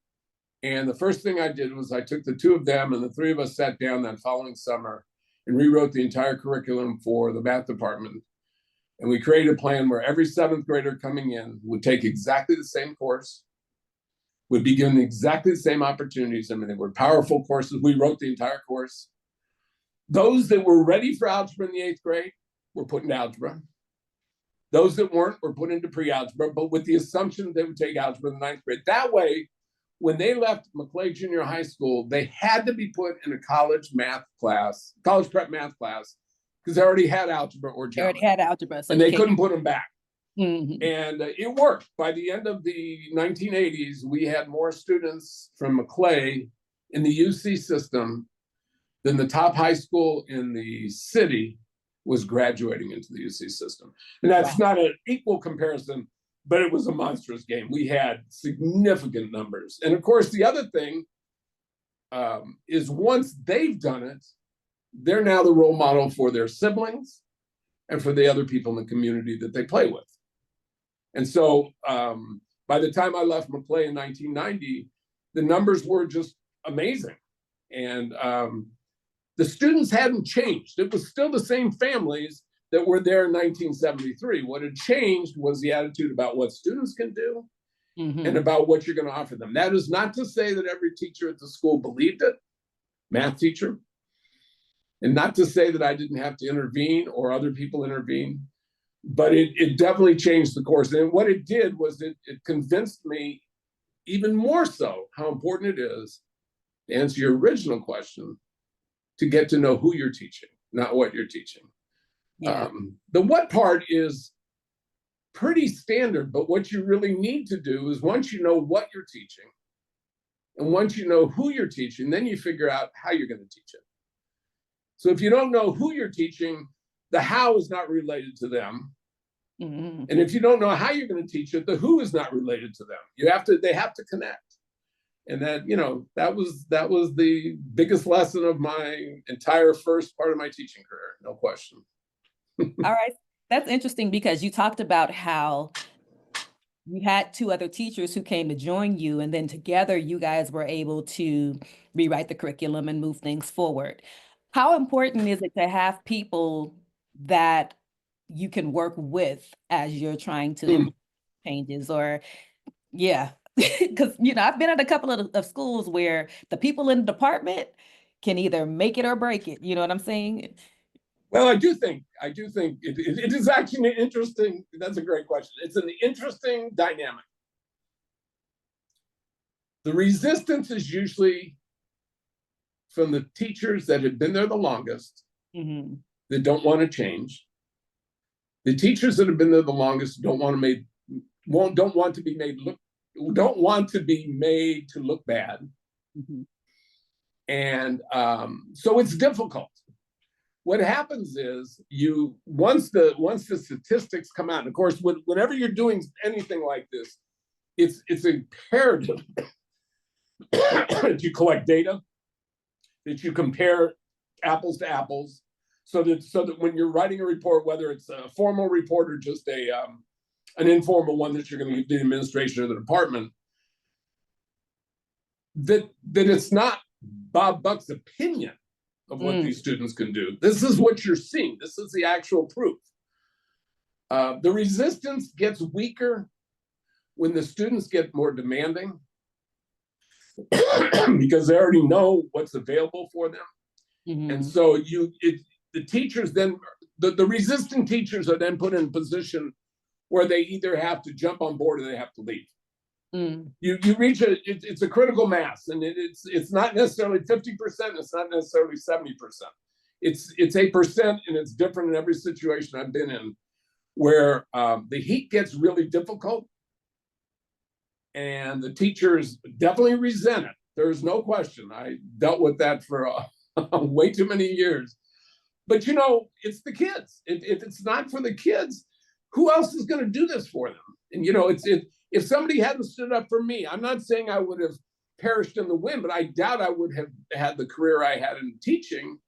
And the first thing I did was I took the two of them and the three of us sat down that following summer and rewrote the entire curriculum for the math department. And we created a plan where every seventh grader coming in would take exactly the same course, would be given exactly the same opportunities. I mean, they were powerful courses. We wrote the entire course. Those that were ready for algebra in the 8th grade were put into algebra. Those that weren't were put into pre-algebra, but with the assumption that they would take algebra in the 9th grade. That way, when they left Maclay Junior High School, they had to be put in a college prep math class, because they already had algebra or geometry. They already had algebra, so and they couldn't put them back. Mm-hmm. And it worked. By the end of the 1980s, we had more students from Maclay in the UC system than the top high school in the city was graduating into the UC system. And that's not an equal comparison, but it was a monstrous game. We had significant numbers. And of course, the other thing is once they've done it, they're now the role model for their siblings and for the other people in the community that they play with. And so by the time I left Maclay in 1990, the numbers were just amazing. And the students hadn't changed. It was still the same families that were there in 1973. What had changed was the attitude about what students can do and about what you're going to offer them. That is not to say that every teacher at the school believed it, math teacher, and not to say that I didn't have to intervene or other people intervene, but it definitely changed the course. And what it did was it convinced me even more so how important it is, to answer your original question, to get to know who you're teaching, not what you're teaching. Yeah. The what part is pretty standard, but what you really need to do is once you know what you're teaching and once you know who you're teaching, then you figure out how you're going to teach it. So if you don't know who you're teaching, the how is not related to them. Mm-hmm. And if you don't know how you're going to teach it, the who is not related to them. They have to connect. And that was the biggest lesson of my entire first part of my teaching career, no question. All right. That's interesting because you talked about how you had two other teachers who came to join you, and then together you guys were able to rewrite the curriculum and move things forward. How important is it to have people that you can work with as you're trying to implement changes? Or, yeah, because, I've been at a couple of schools where the people in the department can either make it or break it. You know what I'm saying? Well, I do think it is actually an interesting, that's a great question. It's an interesting dynamic. The resistance is usually from the teachers that have been there the longest, that don't want to change. The teachers that have been there the longest don't want to be made to look bad. And so it's difficult. What happens is once the statistics come out, and of course, whenever you're doing anything like this, it's imperative that you collect data, that you compare apples to apples, so that when you're writing a report, whether it's a formal report or just an informal one that you're going to give the administration or the department, that it's not Bob Buck's opinion of what these students can do. This is what you're seeing. This is the actual proof. The resistance gets weaker when the students get more demanding because they already know what's available for them. And so the teachers then, the resistant teachers are then put in a position where they either have to jump on board or they have to leave. Mm. You reach it's a critical mass, and it's not necessarily 50%. It's not necessarily 70%. It's 8%, and it's different in every situation I've been in, where the heat gets really difficult, and the teachers definitely resent it. There's no question. I dealt with that for way too many years. But it's the kids. If it's not for the kids, who else is going to do this for them? And if somebody hadn't stood up for me, I'm not saying I would have perished in the wind, but I doubt I would have had the career I had in teaching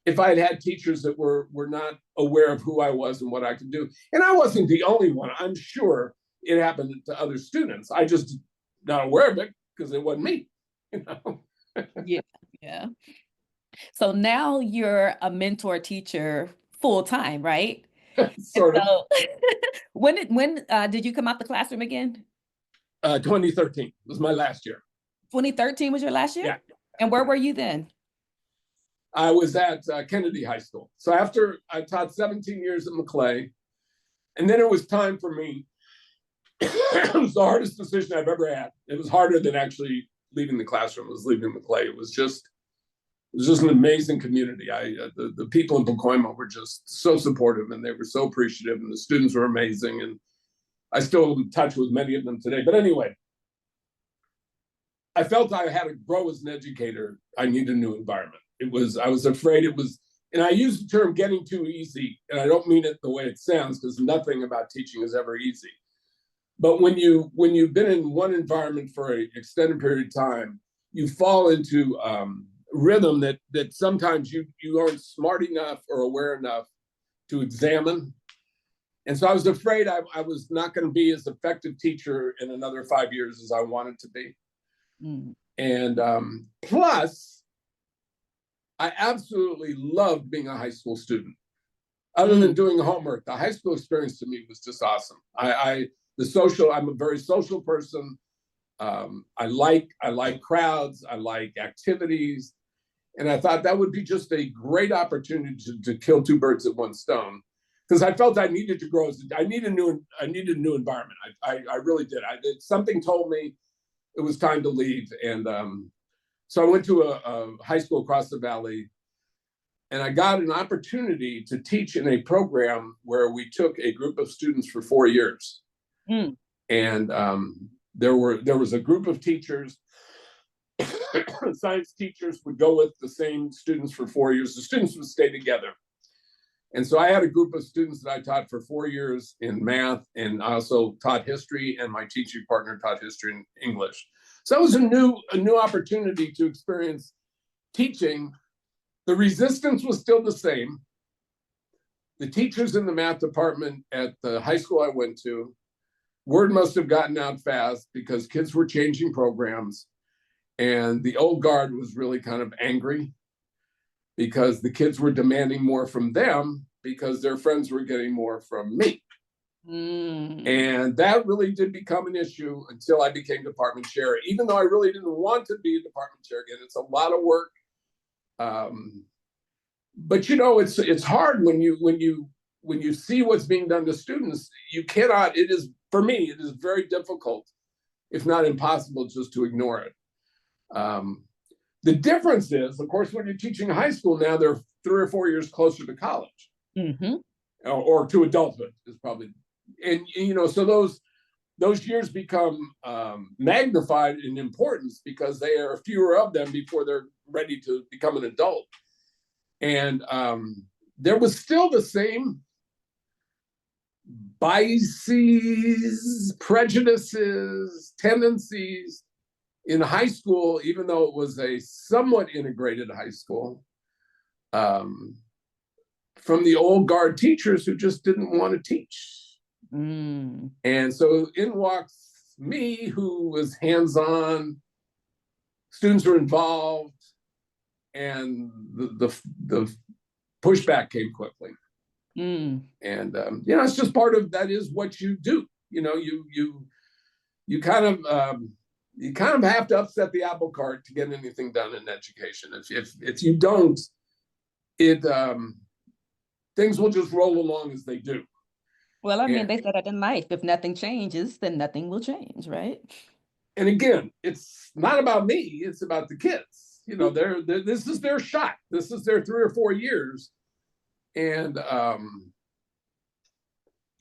if I had teachers that were not aware of who I was and what I could do. And I wasn't the only one. I'm sure it happened to other students. I just not aware of it because it wasn't me. Yeah, yeah. So now you're a mentor teacher full time, right? And Sort of. so when did you come out the classroom again? 2013 was my last year. 2013 was your last year? Yeah. And where were you then? I was at Kennedy High School. So after I taught 17 years at McClay, and then it was time for me. It was the hardest decision I've ever had. It was harder than actually leaving the classroom. It was leaving McClay. It was just an amazing community. The people in Pacoima were just so supportive, and they were so appreciative, and the students were amazing. And I still in touch with many of them today. But anyway, I felt I had to grow as an educator. I need a new environment. I was afraid it was, and I use the term getting too easy, and I don't mean it the way it sounds, because nothing about teaching is ever easy. But when you've been in one environment for an extended period of time, you fall into rhythm that sometimes you aren't smart enough or aware enough to examine. And so I was afraid I was not going to be as effective teacher in another 5 years as I wanted to be. Mm. And plus, I absolutely loved being a high school student. Other than doing homework, the high school experience to me was just awesome. I'm a very social person. I like crowds. I like activities. And I thought that would be just a great opportunity to kill two birds with one stone, because I felt I needed to grow. I needed a new environment. I really did. Something told me it was time to leave. And so I went to a high school across the valley, and I got an opportunity to teach in a program where we took a group of students for 4 years. Mm. And there was a group of teachers. Science teachers would go with the same students for 4 years. The students would stay together. And so I had a group of students that I taught for 4 years in math, and I also taught history, and my teaching partner taught history and English. So that was a new opportunity to experience teaching. The resistance was still the same. The teachers in the math department at the high school I went to, word must have gotten out fast because kids were changing programs. And the old guard was really kind of angry because the kids were demanding more from them because their friends were getting more from me. Mm. And that really did become an issue until I became department chair, even though I really didn't want to be department chair again. It's a lot of work. But it's hard when you see what's being done to students. You cannot, for me, it is very difficult, if not impossible, just to ignore it. The difference is, of course, when you're teaching high school now, they're 3 or 4 years closer to college, or to adulthood is probably, and so those years become magnified in importance because there are fewer of them before they're ready to become an adult. And there was still the same biases, prejudices, tendencies in high school, even though it was a somewhat integrated high school, from the old guard teachers who just didn't want to teach. Mm. And so in walks me, who was hands-on, students were involved, and the pushback came quickly. Mm. And it's just part of that is what you do. You kind of have to upset the apple cart to get anything done in education. If you don't, things will just roll along as they do. Well, I mean, they said that in life, if nothing changes, then nothing will change, right? And again, it's not about me, it's about the kids. This is their shot. This is their 3 or 4 years. And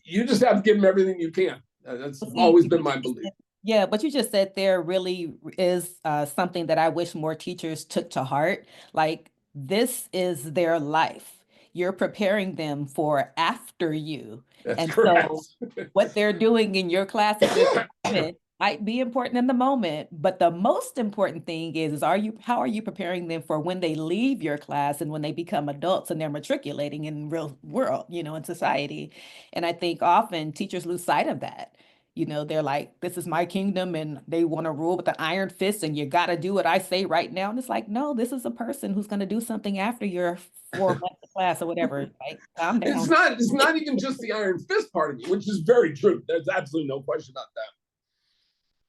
you just have to give them everything you can. That's See, always been my belief. yeah, but you just said there really is something that I wish more teachers took to heart. Like, this is their life. You're preparing them for after you. That's And correct. so, what they're doing in your class at this moment might be important in the moment, but the most important thing is how are you preparing them for when they leave your class and when they become adults and they're matriculating in real world, in society. And I think often teachers lose sight of that. They're like, this is my kingdom, and they want to rule with an iron fist, and you got to do what I say right now. And it's like, no, this is a person who's going to do something after your 4 months of class or whatever. Like, calm It's down. not it's not even just the iron fist part of it, which is very true. There's absolutely no question about that.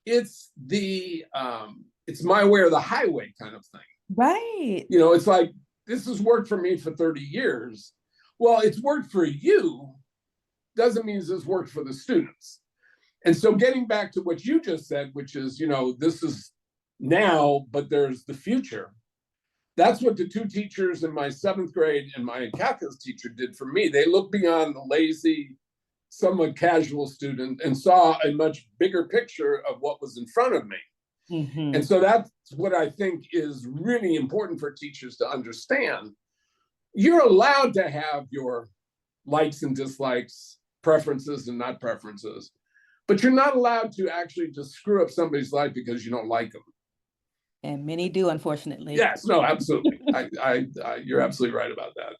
It's my way or the highway kind of thing. Right. It's like, this has worked for me for 30 years. Well, it's worked for you doesn't mean it's worked for the students. And so getting back to what you just said, which is, this is now, but there's the future. That's what the two teachers in my 7th grade and my calculus teacher did for me. They looked beyond the lazy, somewhat casual student and saw a much bigger picture of what was in front of me. Mm-hmm. And so that's what I think is really important for teachers to understand. You're allowed to have your likes and dislikes, preferences and not preferences, but you're not allowed to actually just screw up somebody's life because you don't like them. And many do, unfortunately. Yes, no, absolutely. You're absolutely right about that.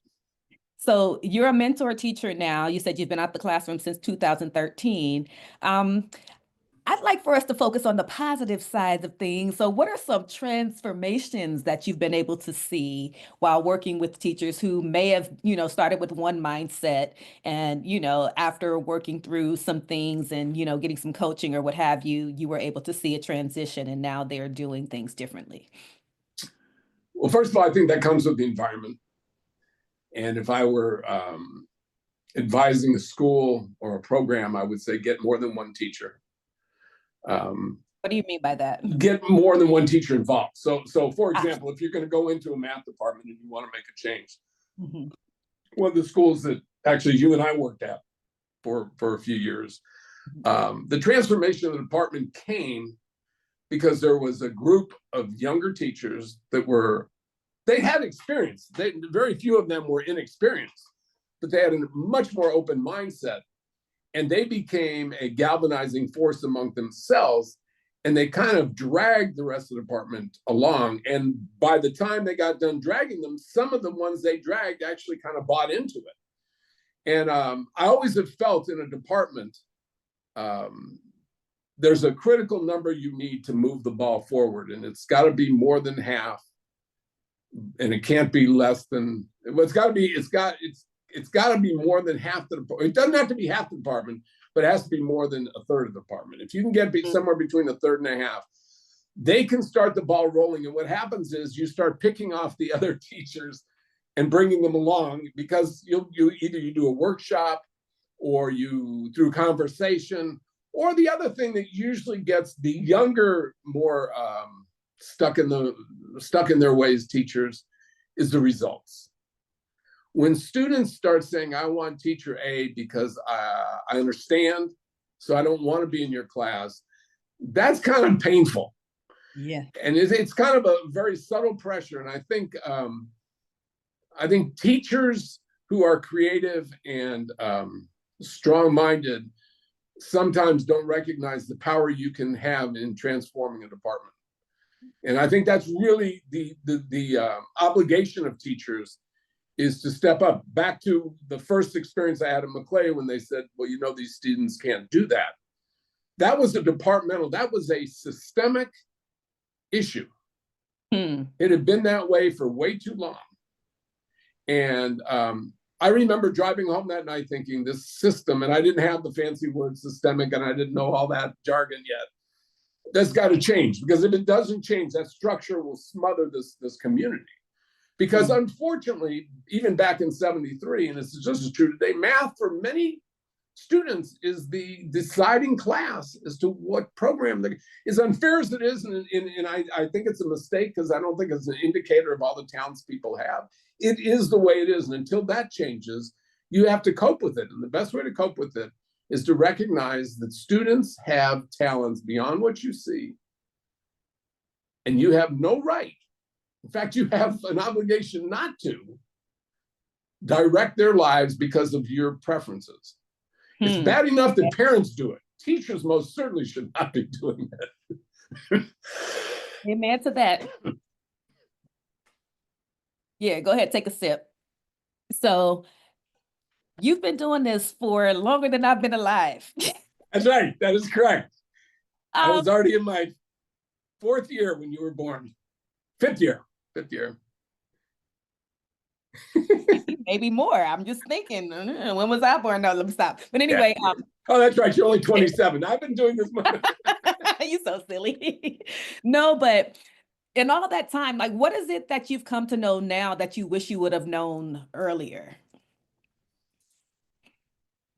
So you're a mentor teacher now. You said you've been out the classroom since 2013. I'd like for us to focus on the positive sides of things. So what are some transformations that you've been able to see while working with teachers who may have, started with one mindset and, after working through some things and, getting some coaching or what have you, you were able to see a transition and now they're doing things differently? Well, first of all, I think that comes with the environment. And if I were advising a school or a program, I would say get more than one teacher. What do you mean by that? Get more than one teacher involved. So for example, if you're going to go into a math department and you want to make a change, one of the schools that actually you and I worked at for a few years, the transformation of the department came because there was a group of younger teachers they had experience. Very few of them were inexperienced, but they had a much more open mindset, and they became a galvanizing force among themselves, and they kind of dragged the rest of the department along. And by the time they got done dragging them, some of the ones they dragged actually kind of bought into it. And I always have felt in a department, there's a critical number you need to move the ball forward, and it's got to be more than half, and it can't be less than. It's got to be more than half the department. It doesn't have to be half the department, but it has to be more than a third of the department. If you can get somewhere between a third and a half, they can start the ball rolling. And what happens is you start picking off the other teachers and bringing them along, because you either do a workshop or you through conversation, or the other thing that usually gets the younger, more stuck in their ways teachers is the results. When students start saying, I want teacher A because I understand, so I don't want to be in your class, that's kind of painful. Yeah. And it's kind of a very subtle pressure. And I think teachers who are creative and strong-minded sometimes don't recognize the power you can have in transforming a department. And I think that's really the obligation of teachers, is to step up. Back to the first experience I had at McClay when they said, well, these students can't do that. That was that was a systemic issue. It had been that way for way too long. And I remember driving home that night thinking, this system, and I didn't have the fancy word systemic, and I didn't know all that jargon yet. That's got to change, because if it doesn't change, that structure will smother this community. Because unfortunately, even back in '73, and this is just as true today, math for many students is the deciding class as to what program they, as unfair as it is, and I think it's a mistake because I don't think it's an indicator of all the talents people have. It is the way it is, and until that changes, you have to cope with it. And the best way to cope with it is to recognize that students have talents beyond what you see, and you have no right. In fact, you have an obligation not to direct their lives because of your preferences. It's Hmm. bad enough that parents do it. Teachers most certainly should not be doing it. Amen to that. Yeah, go ahead, take a sip. So you've been doing this for longer than I've been alive. That's right. That is correct. I Um, was already in my fourth year when you were born. Fifth year. Fifth year. maybe more. I'm just thinking, when was I born? No, let me stop. But Yeah. anyway, Oh, that's right. You're only 27. I've been doing this much. you so silly. No, but in all that time, like, what is it that you've come to know now that you wish you would have known earlier?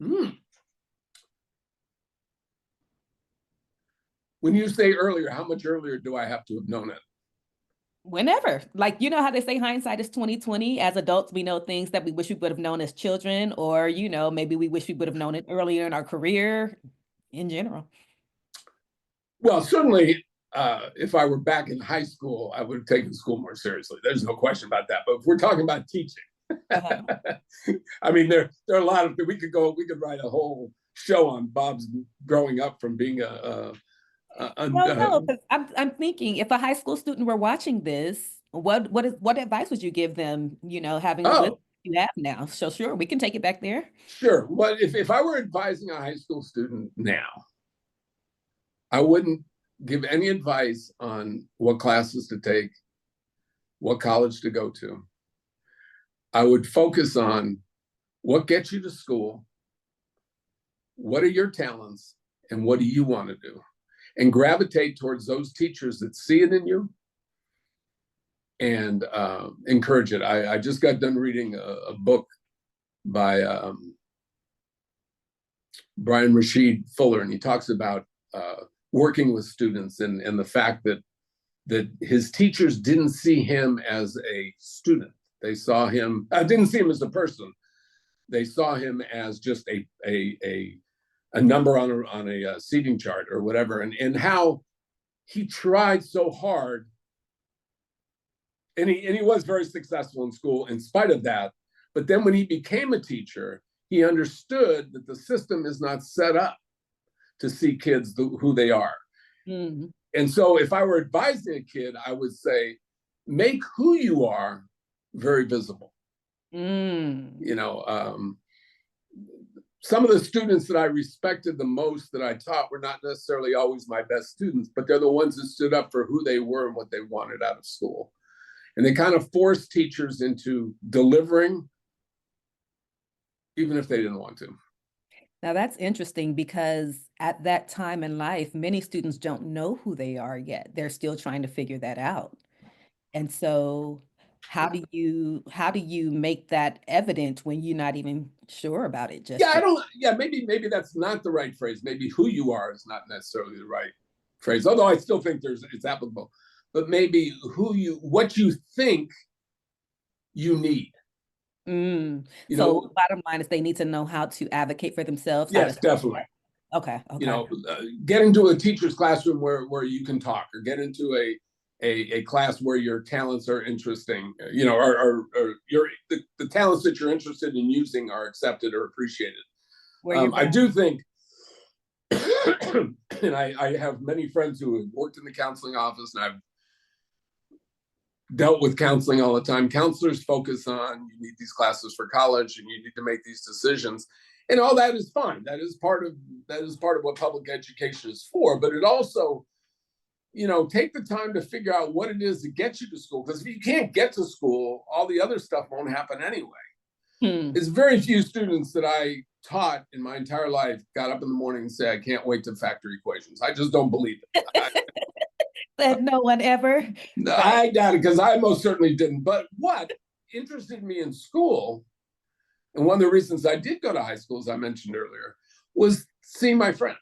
Hmm. When you say earlier, how much earlier do I have to have known it? Whenever, like, you know how they say hindsight is 2020. As adults, we know things that we wish we would have known as children, or maybe we wish we would have known it earlier in our career in general. Well, certainly, if I were back in high school, I would have taken school more seriously. There's no question about that. But if we're talking about teaching, Uh-huh. I mean, there are a lot of we could write a whole show on Bob's growing up from being Well, no, because I'm thinking if a high school student were watching this, what advice would you give them, having the wisdom oh, you have now? So sure, we can take it back there. sure. What if I were advising a high school student now, I wouldn't give any advice on what classes to take, what college to go to. I would focus on what gets you to school, what are your talents, and what do you want to do? And gravitate towards those teachers that see it in you and encourage it. I just got done reading a book by Brian Rashid Fuller, and he talks about working with students and the fact that his teachers didn't see him as a student. They saw him, didn't see him as a person. They saw him as just a number on a seating chart or whatever, and how he tried so hard, and he was very successful in school in spite of that. But then when he became a teacher, he understood that the system is not set up to see kids who they are. Mm. And so if I were advising a kid, I would say, make who you are very visible. Mm. Some of the students that I respected the most that I taught were not necessarily always my best students, but they're the ones that stood up for who they were and what they wanted out of school. And they kind of forced teachers into delivering, even if they didn't want to. Now that's interesting because at that time in life, many students don't know who they are yet. They're still trying to figure that out. And so how do you make that evident when you're not even sure about it Yeah, just I yet? don't. Yeah, maybe that's not the right phrase. Maybe who you are is not necessarily the right phrase. Although I still think it's applicable. But maybe what you think you need. Mm. You So know, bottom line is they need to know how to advocate for themselves, how to yes, definitely. okay, okay. Get into a teacher's classroom where you can talk, or get into a class where your talents are interesting, or the talents that you're interested in using are accepted or appreciated. Where you're I valued. do think, and I have many friends who have worked in the counseling office, and I've dealt with counseling all the time. Counselors focus on you need these classes for college and you need to make these decisions. And all that is fine. That is part of what public education is for. But it also, take the time to figure out what it is that gets you to school. Because if you can't get to school, all the other stuff won't happen anyway. Hmm. There's very few students that I taught in my entire life got up in the morning and say, I can't wait to factor equations. I just don't believe it. Said no one ever. Right. I doubt it because I most certainly didn't. But what interested me in school, and one of the reasons I did go to high school, as I mentioned earlier, was seeing my friends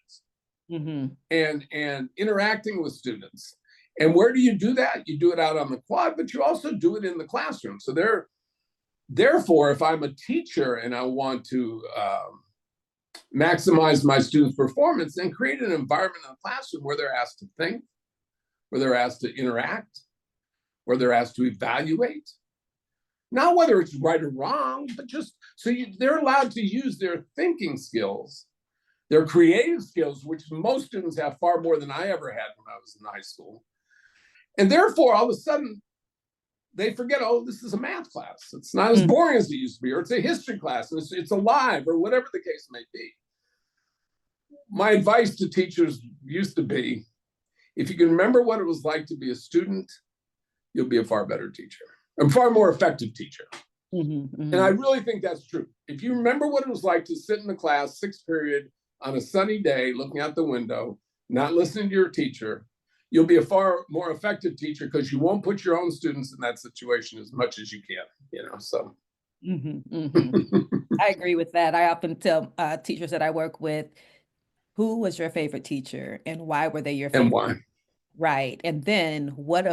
Mm-hmm. and interacting with students. And where do you do that? You do it out on the quad, but you also do it in the classroom. So therefore, if I'm a teacher and I want to maximize my students' performance, then create an environment in the classroom where they're asked to think, where they're asked to interact, where they're asked to evaluate. Not whether it's right or wrong, but just so they're allowed to use their thinking skills, their creative skills, which most students have far more than I ever had when I was in high school. And therefore, all of a sudden, they forget, oh, this is a math class. It's not as boring as it used to be, or it's a history class, and it's alive, or whatever the case may be. My advice to teachers used to be, if you can remember what it was like to be a student, you'll be a far better teacher, a far more effective teacher. Mm-hmm. And I Mm-hmm. really think that's true. If you remember what it was like to sit in the class, sixth period, on a sunny day, looking out the window, not listening to your teacher, you'll be a far more effective teacher because you won't put your own students in that situation as much as you can, so. Mm-hmm. Mm-hmm. I agree with that. I often tell teachers that I work with, who was your favorite teacher and why were they your And favorite? why? Right. And then what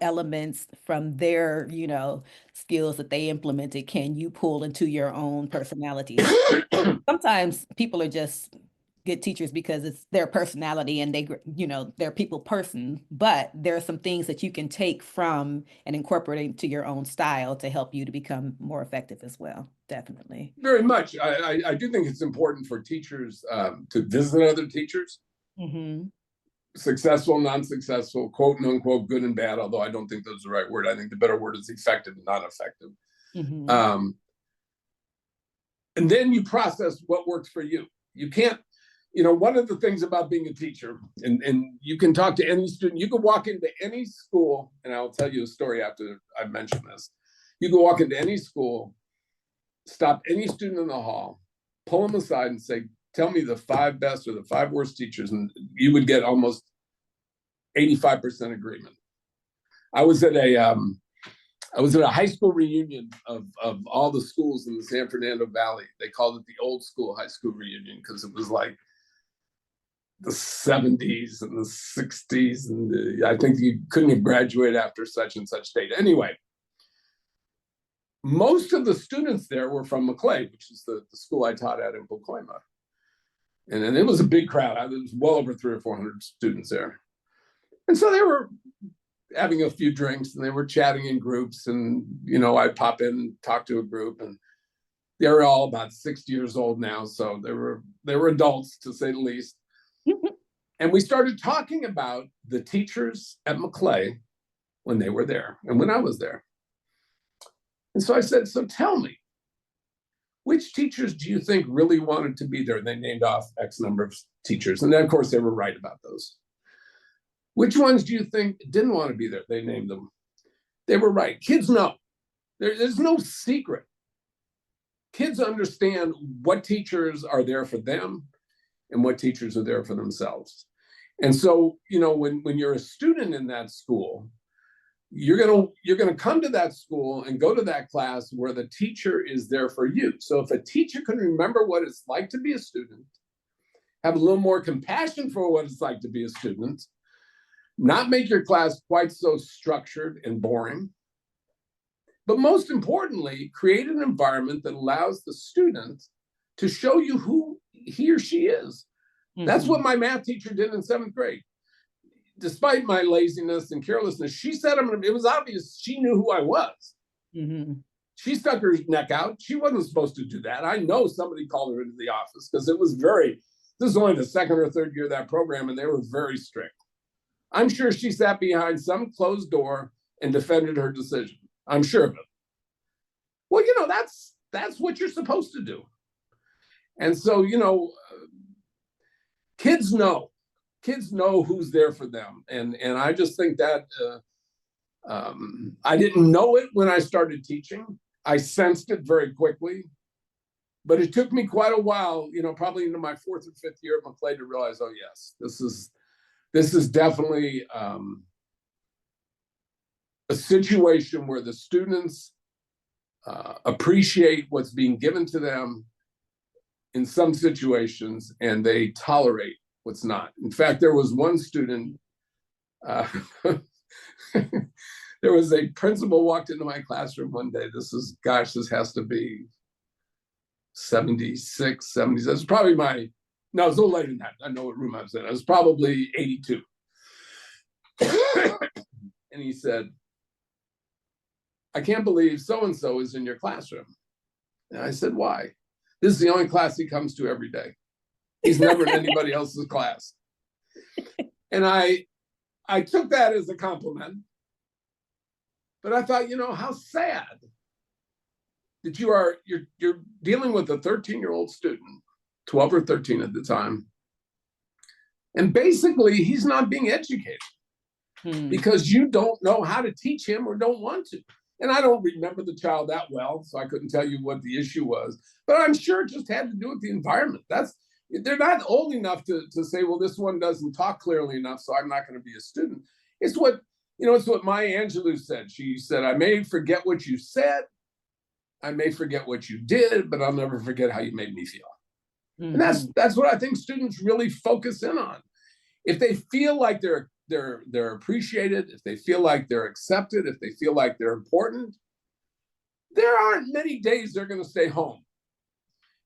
elements from their, skills that they implemented can you pull into your own personality? Sometimes people are just good teachers because it's their personality and they're people person, but there are some things that you can take from and incorporate into your own style to help you to become more effective as well. Definitely. Very much. I do think it's important for teachers to visit other teachers, Mm-hmm. successful, non-successful, quote and unquote, good and bad, although I don't think that's the right word. I think the better word is effective and not effective. Mm-hmm. Um, and then you process what works for you. You can't, one of the things about being a teacher, and you can talk to any student, you can walk into any school, and I'll tell you a story after I mention this. You can walk into any school, stop any student in the hall, pull them aside and say, tell me the 5 best or the 5 worst teachers, and you would get almost 85% agreement. I was at a high school reunion of all the schools in the San Fernando Valley. They called it the old school high school reunion because it was like the 70s and the 60s. And I think you couldn't have graduated after such and such date. Anyway, most of the students there were from Maclay, which is the school I taught at in Pacoima. And it was a big crowd. There was well over 300 or 400 students there. And so they were having a few drinks and they were chatting in groups. And, I'd pop in and talk to a group. And they were all about 60 years old now. So they were adults, to say the least. And we started talking about the teachers at Maclay when they were there and when I was there. And so I said, so tell me, which teachers do you think really wanted to be there? And they named off X number of teachers. And then, of course, they were right about those. Which ones do you think didn't want to be there? They named them. They were right. Kids know. There's no secret. Kids understand what teachers are there for them and what teachers are there for themselves. And so, when you're a student in that school, you're gonna come to that school and go to that class where the teacher is there for you. So if a teacher can remember what it's like to be a student, have a little more compassion for what it's like to be a student, not make your class quite so structured and boring, but most importantly, create an environment that allows the student to show you who he or she is. Mm-hmm. That's what my math teacher did in 7th grade. Despite my laziness and carelessness, she said, it was obvious she knew who I was. Mm-hmm. She stuck her neck out. She wasn't supposed to do that. I know somebody called her into the office because this is only the 2nd or 3rd year of that program, and they were very strict. I'm sure she sat behind some closed door and defended her decision. I'm sure of it. Well, that's what you're supposed to do. And so, kids know who's there for them. And I just think that I didn't know it when I started teaching. I sensed it very quickly, but it took me quite a while, probably into my 4th or 5th year at Maclay to realize, oh yes, this is definitely a situation where the students appreciate what's being given to them in some situations, and they tolerate what's not. In fact, there was one student, uh, there was a principal walked into my classroom one day. This has to be 76, 70. That's probably no, it's a little later than that. I know what room I was in. I was probably 82. And he said, I can't believe so-and-so is in your classroom. And I said, why? This is the only class he comes to every day. He's never in anybody else's class. And I took that as a compliment. But I thought, how sad that you're dealing with a 13-year-old student, 12 or 13 at the time. And basically, he's not being educated because you don't know how to teach him or don't want to. And I don't remember the child that well, so I couldn't tell you what the issue was. But I'm sure it just had to do with the environment. They're not old enough to say, well, this one doesn't talk clearly enough, so I'm not going to be a student. It's what Maya Angelou said. She said, I may forget what you said, I may forget what you did, but I'll never forget how you made me feel. Mm-hmm. And that's what I think students really focus in on. If they feel like they're appreciated, if they feel like they're accepted, if they feel like they're important, there aren't many days they're going to stay home.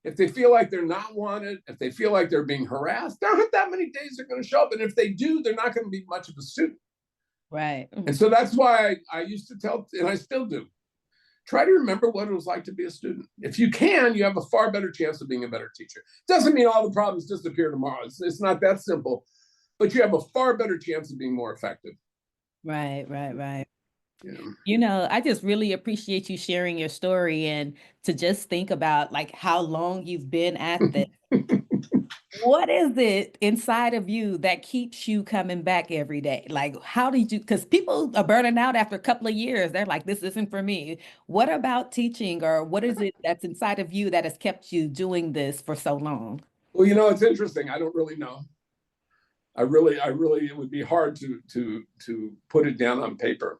If they feel like they're not wanted, if they feel like they're being harassed, there aren't that many days they're going to show up. And if they do, they're not going to be much of a student. Right. And so that's why I used to tell, and I still do, try to remember what it was like to be a student. If you can, you have a far better chance of being a better teacher. Doesn't mean all the problems disappear tomorrow. It's not that simple, but you have a far better chance of being more effective. Right. Yeah. I just really appreciate you sharing your story, and to just think about like how long you've been at this. What is it inside of you that keeps you coming back every day? Like, how did you, because people are burning out after a couple of years. They're like, this isn't for me. What about teaching, or what is it that's inside of you that has kept you doing this for so long? Well, it's interesting. I don't really know. I really, it would be hard to put it down on paper.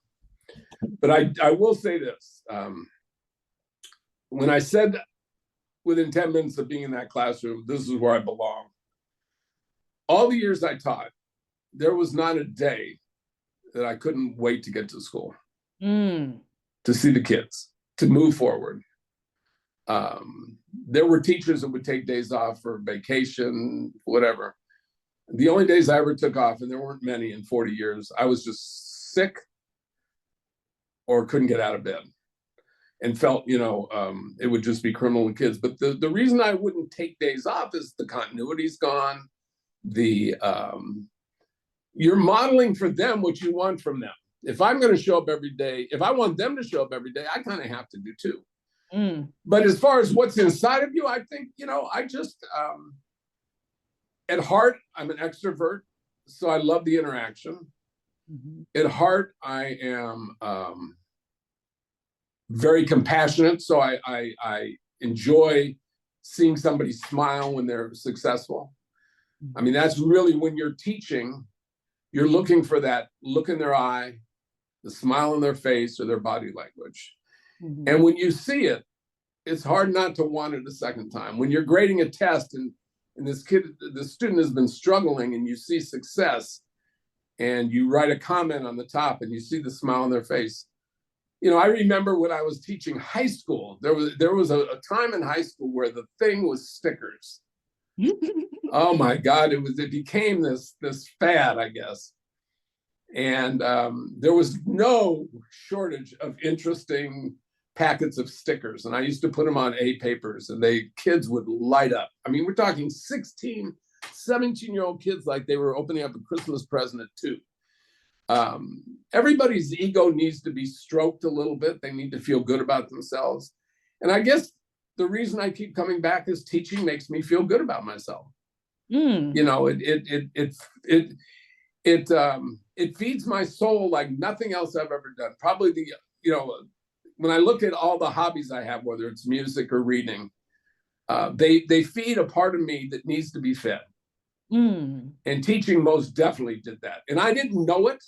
But I will say this. When I said within 10 minutes of being in that classroom, this is where I belong. All the years I taught, there was not a day that I couldn't wait to get to school, to see the kids, to move forward. There were teachers that would take days off for vacation, whatever. The only days I ever took off, and there weren't many in 40 years, I was just sick or couldn't get out of bed and felt, it would just be criminal with kids. But the reason I wouldn't take days off is the continuity's gone. You're modeling for them what you want from them. If I'm going to show up every day, if I want them to show up every day, I kind of have to do too. But as far as what's inside of you, I think, I just, at heart, I'm an extrovert, so I love the interaction. At heart, I am very compassionate, so I enjoy seeing somebody smile when they're successful. I mean, that's really when you're teaching, you're looking for that look in their eye, the smile on their face, or their body language. And when you see it, it's hard not to want it a second time. When you're grading a test and the student has been struggling, and you see success, and you write a comment on the top, and you see the smile on their face. I remember when I was teaching high school, there was a time in high school where the thing was stickers. Oh my God, it became this fad, I guess. And there was no shortage of interesting packets of stickers. And I used to put them on A papers, and kids would light up. I mean, we're talking 16, 17-year-old kids like they were opening up a Christmas present at 2. Everybody's ego needs to be stroked a little bit. They need to feel good about themselves. And I guess the reason I keep coming back is teaching makes me feel good about myself. It feeds my soul like nothing else I've ever done. Probably when I look at all the hobbies I have, whether it's music or reading, they feed a part of me that needs to be fed. And teaching most definitely did that. And I didn't know it,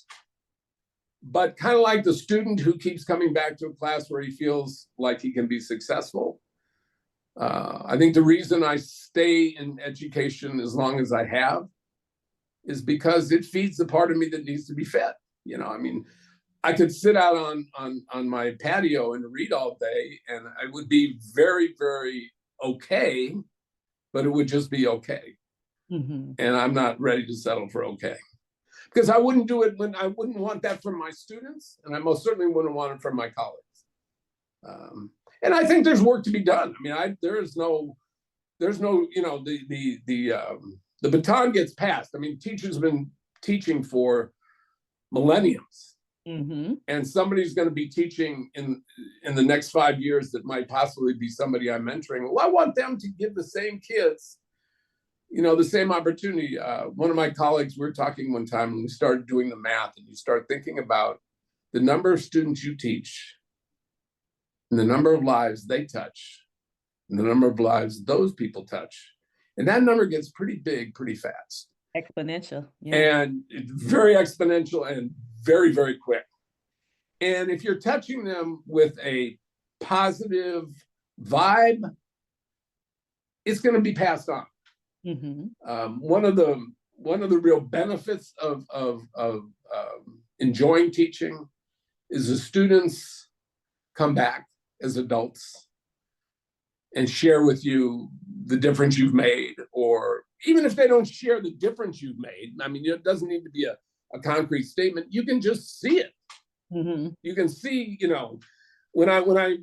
but kind of like the student who keeps coming back to a class where he feels like he can be successful, I think the reason I stay in education as long as I have is because it feeds the part of me that needs to be fed. I mean, I could sit out on my patio and read all day, and I would be very, very okay, but it would just be okay. Mm-hmm. And I'm not ready to settle for okay, because I wouldn't do it when I wouldn't want that from my students, and I most certainly wouldn't want it from my colleagues. And I think there's work to be done. I mean, there's no, the baton gets passed. I mean, teachers have been teaching for millenniums, Mm-hmm. and somebody's going to be teaching in the next 5 years that might possibly be somebody I'm mentoring. Well, I want them to give the same kids, the same opportunity. One of my colleagues, we were talking one time, and we started doing the math, and you start thinking about the number of students you teach, and the number of lives they touch, and the number of lives those people touch. And that number gets pretty big pretty fast. Exponential. Yeah. And it's very exponential and very, very quick. And if you're touching them with a positive vibe, it's going to be passed on. Mm-hmm. One of the real benefits of enjoying teaching is the students come back as adults and share with you the difference you've made, or even if they don't share the difference you've made. I mean, it doesn't need to be a concrete statement. You can just see it. Mm-hmm. You can see, when I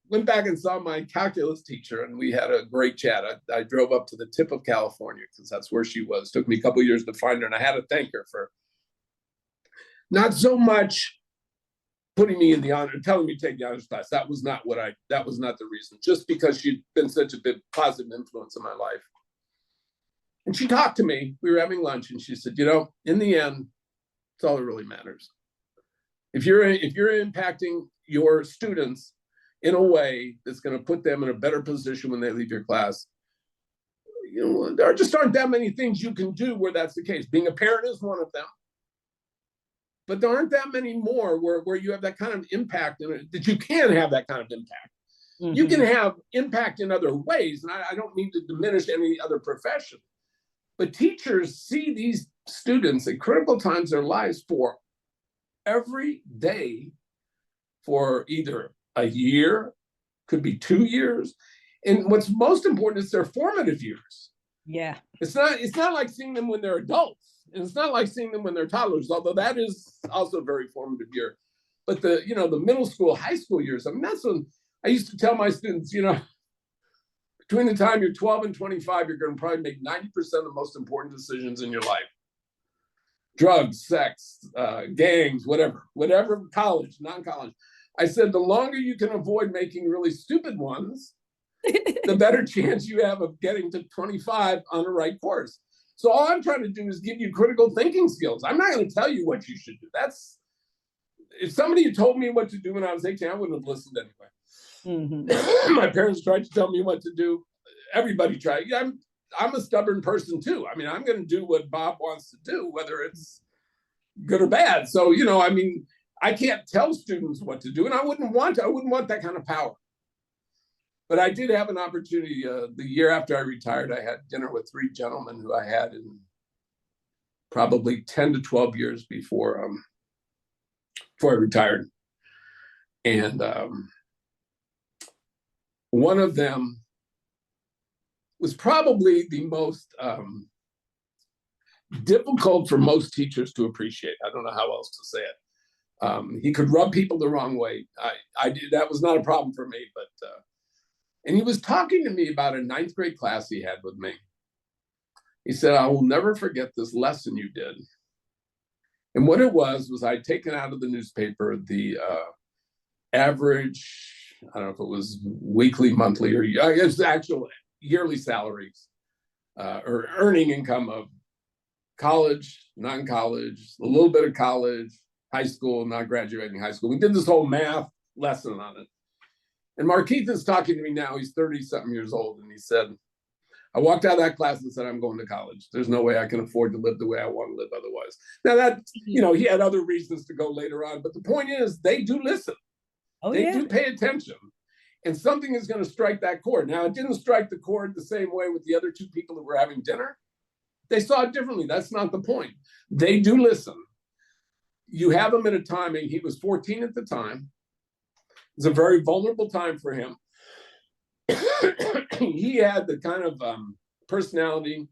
went back and saw my calculus teacher, and we had a great chat. I drove up to the tip of California because that's where she was. It took me a couple of years to find her, and I had to thank her for not so much putting me in the honor, telling me to take the honors class. That was not the reason. Just because she'd been such a big positive influence in my life. And she talked to me. We were having lunch, and she said, in the end, it's all that really matters. If you're impacting your students in a way that's going to put them in a better position when they leave your class, there just aren't that many things you can do where that's the case. Being a parent is one of them. But there aren't that many more where you have that kind of impact, that you can have that kind of impact. Mm-hmm. You can have impact in other ways, and I don't mean to diminish any other profession, but teachers see these students at critical times of their lives for every day, for either a year, could be 2 years, and what's most important is their formative years. Yeah, it's not like seeing them when they're adults. And it's not like seeing them when they're toddlers, although that is also a very formative year. But the middle school, high school years, I mean, that's when I used to tell my students, between the time you're 12 and 25, you're going to probably make 90% of the most important decisions in your life. Drugs, sex, gangs, whatever, college, non-college. I said, the longer you can avoid making really stupid ones, the better chance you have of getting to 25 on the right course. So all I'm trying to do is give you critical thinking skills. I'm not going to tell you what you should do. If somebody had told me what to do when I was 18, I wouldn't have listened anyway. Mm-hmm. My parents tried to tell me what to do. Everybody tried. I'm a stubborn person too. I mean, I'm going to do what Bob wants to do, whether it's good or bad. So, I can't tell students what to do, and I wouldn't want that kind of power. But I did have an opportunity the year after I retired. I had dinner with 3 gentlemen who I had in probably 10 to 12 years before I retired. And one of them was probably the most difficult for most teachers to appreciate. I don't know how else to say it. He could rub people the wrong way. I did. That was not a problem for me, but and he was talking to me about a 9th grade class he had with me. He said, I will never forget this lesson you did. And what it was I'd taken out of the newspaper the average, I don't know if it was weekly, monthly, or it's actual yearly salaries or earning income of college, non-college, a little bit of college, high school, not graduating high school. We did this whole math lesson on it. And Markeith is talking to me now. He's 30-something years old. And he said, I walked out of that class and said, I'm going to college. There's no way I can afford to live the way I want to live otherwise. Now that, he had other reasons to go later on. But the point is, they do listen. Oh, they do pay attention. and something is going to strike that chord. Now, it didn't strike the chord the same way with the other two people who were having dinner. They saw it differently. That's not the point. They do listen. You have him at a timing. He was 14 at the time. It's a very vulnerable time for him. He had the kind of personality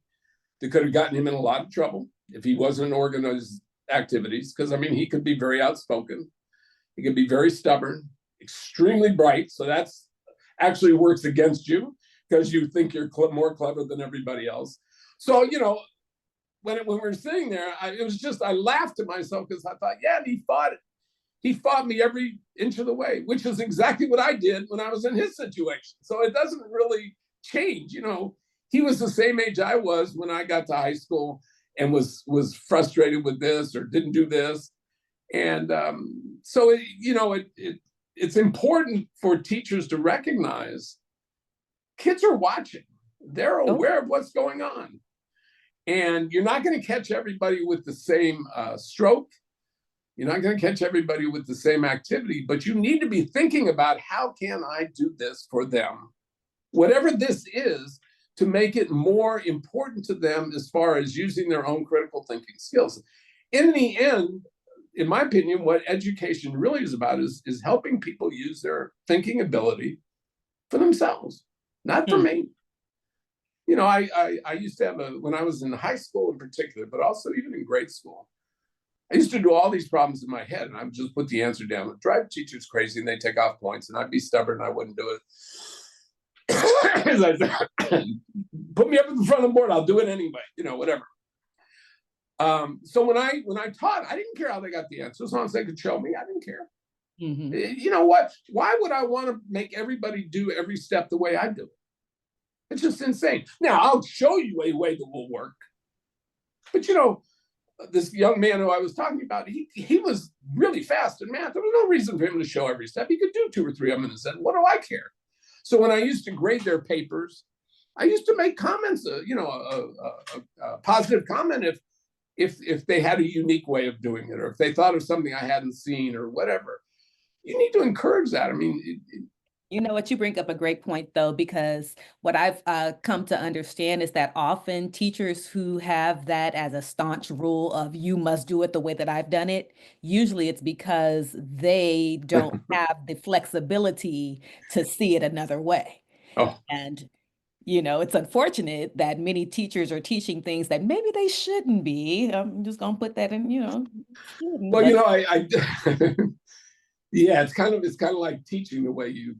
that could have gotten him in a lot of trouble if he wasn't in organized activities. Because, I mean, he could be very outspoken. He could be very stubborn, extremely bright. So that's actually works against you because you think you're more clever than everybody else. So, you know, when we were sitting there, I laughed to myself because I thought, yeah, he fought me every inch of the way, which is exactly what I did when I was in his situation. So it doesn't really change. You know, he was the same age I was when I got to high school and was frustrated with this or didn't do this. And so, it's important for teachers to recognize kids are watching. They're aware of what's going on. And you're not going to catch everybody with the same stroke. You're not going to catch everybody with the same activity, but you need to be thinking about how can I do this for them, whatever this is, to make it more important to them as far as using their own critical thinking skills. In the end, in my opinion, what education really is about is helping people use their thinking ability for themselves, not for me. You know, I used to have when I was in high school in particular, but also even in grade school, I used to do all these problems in my head and I would just put the answer down. I'd drive teachers crazy and they take off points and I'd be stubborn and I wouldn't do it. As I said, put me up at the front of the board, I'll do it anyway, you know, whatever. So when I taught, I didn't care how they got the answer as long as they could show me. I didn't care. You know what? Why would I want to make everybody do every step the way I do it? It's just insane. Now, I'll show you a way that will work. But, you know, this young man who I was talking about, he was really fast in math. There was no reason for him to show every step. He could do 2 or 3 of them and said, what do I care? So when I used to grade their papers, I used to make comments, a positive comment if they had a unique way of doing it or if they thought of something I hadn't seen or whatever. You need to encourage that. I mean, you know what, you bring up a great point, though, because what I've come to understand is that often teachers who have that as a staunch rule of you must do it the way that I've done it, usually it's because they don't have the flexibility to see it another way. oh, And, you know, it's unfortunate that many teachers are teaching things that maybe they shouldn't be. I'm just going to put that in, shouldn't, well, you but know, I yeah, it's kind of like teaching the way you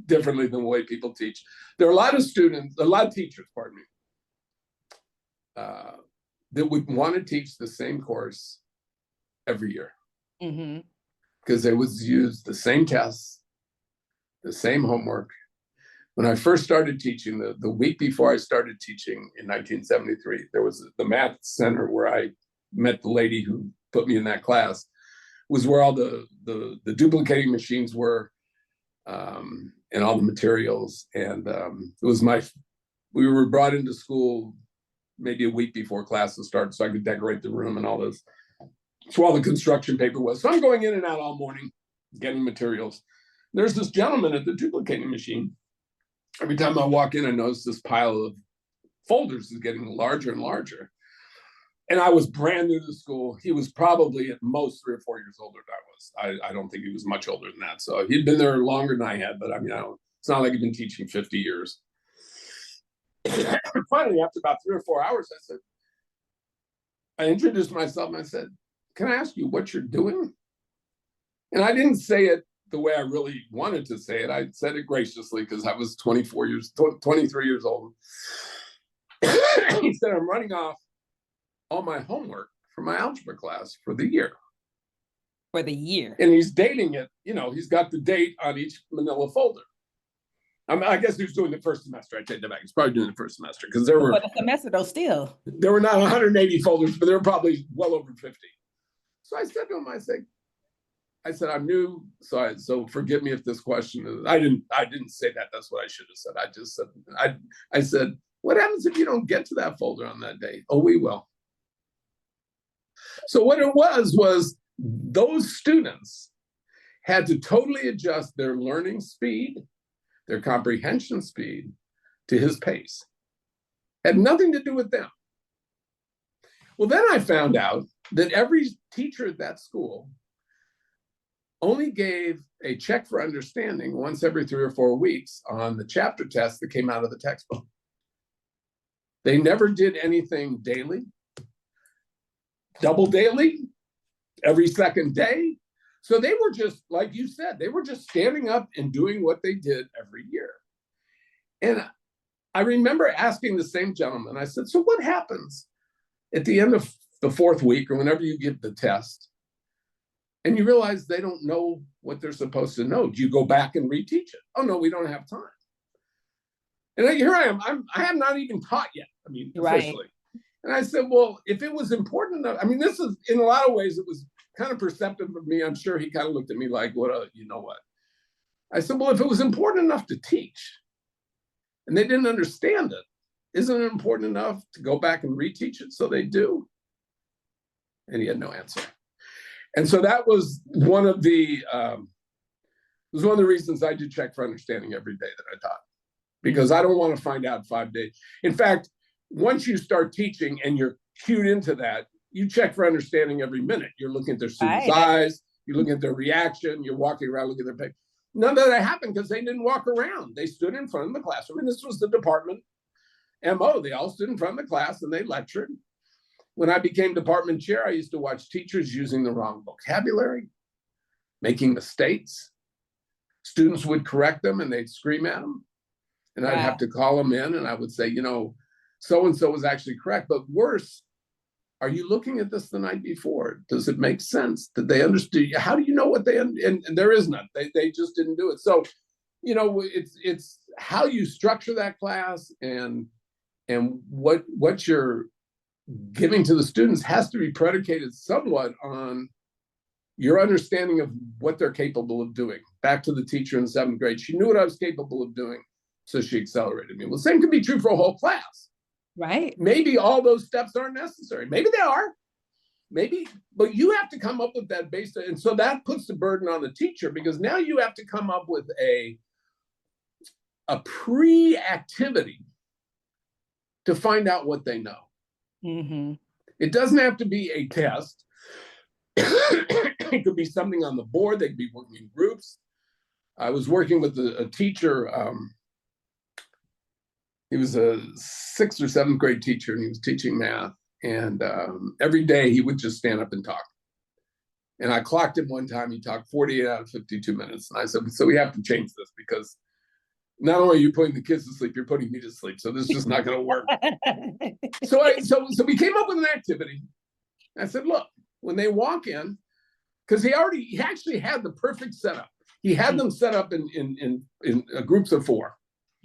differently than the way people teach. There are a lot of teachers, pardon me, that would want to teach the same course every year because they would use the same tests, the same homework. When I first started teaching, the week before I started teaching in 1973, there was the math center where I met the lady who put me in that class, was where all the duplicating machines were, and all the materials. And we were brought into school maybe a week before classes started so I could decorate the room and all this. That's where all the construction paper was. So I'm going in and out all morning, getting materials. There's this gentleman at the duplicating machine. Every time I walk in, I notice this pile of folders is getting larger and larger. And I was brand new to school. He was probably at most 3 or 4 years older than I was. I don't think he was much older than that. So he'd been there longer than I had, but I mean, it's not like he'd been teaching 50 years. Finally, after about 3 or 4 hours, I introduced myself and I said, can I ask you what you're doing? And I didn't say it the way I really wanted to say it. I said it graciously because I was 23 years old. He said, I'm running off all my homework for my algebra class for the year. For the year. And he's dating it. You know, he's got the date on each manila folder. I guess he was doing the first semester. I take that back. He's probably doing the first semester because there were for the semester though. Still, there were not 180 folders, but there were probably well over 50. So I said to him, I said, I'm new, so forgive me if this question is. I didn't say that. That's what I should have said. I just said I said, what happens if you don't get to that folder on that day? Oh, we will. So what it was those students had to totally adjust their learning speed their comprehension speed to his pace. Had nothing to do with them. Well, then I found out that every teacher at that school only gave a check for understanding once every 3 or 4 weeks on the chapter test that came out of the textbook. They never did anything daily, double daily, every second day. So they were just, like you said, they were just standing up and doing what they did every year. And I remember asking the same gentleman, I said, so what happens at the end of the 4th week or whenever you give the test and you realize they don't know what they're supposed to know? Do you go back and reteach it? Oh, no, we don't have time. And here I am. I have not even taught yet. I mean, officially. And I said, well, if it was important enough, I mean, this is, in a lot of ways, it was kind of perceptive of me. I'm sure he kind of looked at me like, what, you know what? I said, well, if it was important enough to teach and they didn't understand it, isn't it important enough to go back and reteach it so they do? And he had no answer. And so that was one of the reasons I do check for understanding every day that I taught, because I don't want to find out 5 days. In fact, once you start teaching and you're cued into that, you check for understanding every minute. You're looking at their students' eyes, you're looking at their reaction, you're walking around looking at their face. None of that happened because they didn't walk around. They stood in front of the classroom, and this was the department MO. They all stood in front of the class and they lectured. When I became department chair, I used to watch teachers using the wrong vocabulary, making mistakes. Students would correct them and they'd scream at them. And I'd have to call them in and I would say, you know, so-and-so was actually correct. But worse, are you looking at this the night before? Does it make sense? Did they understand? How do you know what they, and there is none. They just didn't do it. So, you know, it's how you structure that class and what you're giving to the students has to be predicated somewhat on your understanding of what they're capable of doing. Back to the teacher in 7th grade. She knew what I was capable of doing, so she accelerated me. Well, the same could be true for a whole class. Right. Maybe all those steps aren't necessary. Maybe they are. Maybe, but you have to come up with that based on, and so that puts the burden on the teacher, because now you have to come up with a pre-activity to find out what they know. Mm-hmm. It doesn't have to be a test. It could be something on the board. They could be working in groups. I was working with a teacher. He was a 6th or 7th grade teacher, and he was teaching math. And every day he would just stand up and talk. And I clocked him one time. He talked 48 out of 52 minutes. And I said, so we have to change this, because not only are you putting the kids to sleep, you're putting me to sleep. So this is just not going to work. So we came up with an activity. I said, look, when they walk in, because he actually had the perfect setup. He had them set up in groups of 4.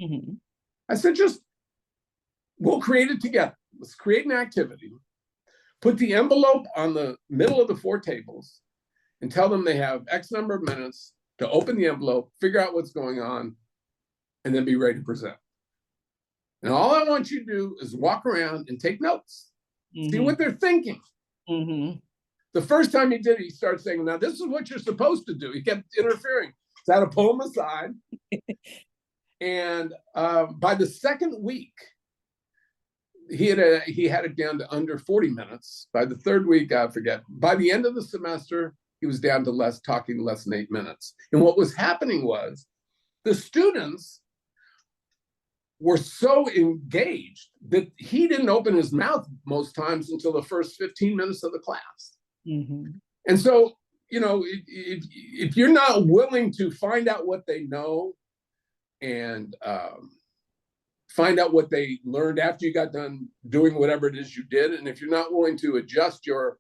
Mm-hmm. I said, we'll create it together. Let's create an activity. Put the envelope on the middle of the 4 tables and tell them they have X number of minutes to open the envelope, figure out what's going on, and then be ready to present. And all I want you to do is walk around and take notes. Mm-hmm. See what they're thinking. Mm-hmm. The first time he did it, he started saying, now this is what you're supposed to do. He kept interfering. So I had to pull him aside. And by the 2nd week, he had it down to under 40 minutes. By the 3rd week, I forget. By the end of the semester, he was down to less than 8 minutes. And what was happening was the students were so engaged that he didn't open his mouth most times until the first 15 minutes of the class. Mm-hmm. And so, you know, if you're not willing to find out what they know and find out what they learned after you got done doing whatever it is you did, and if you're not willing to adjust your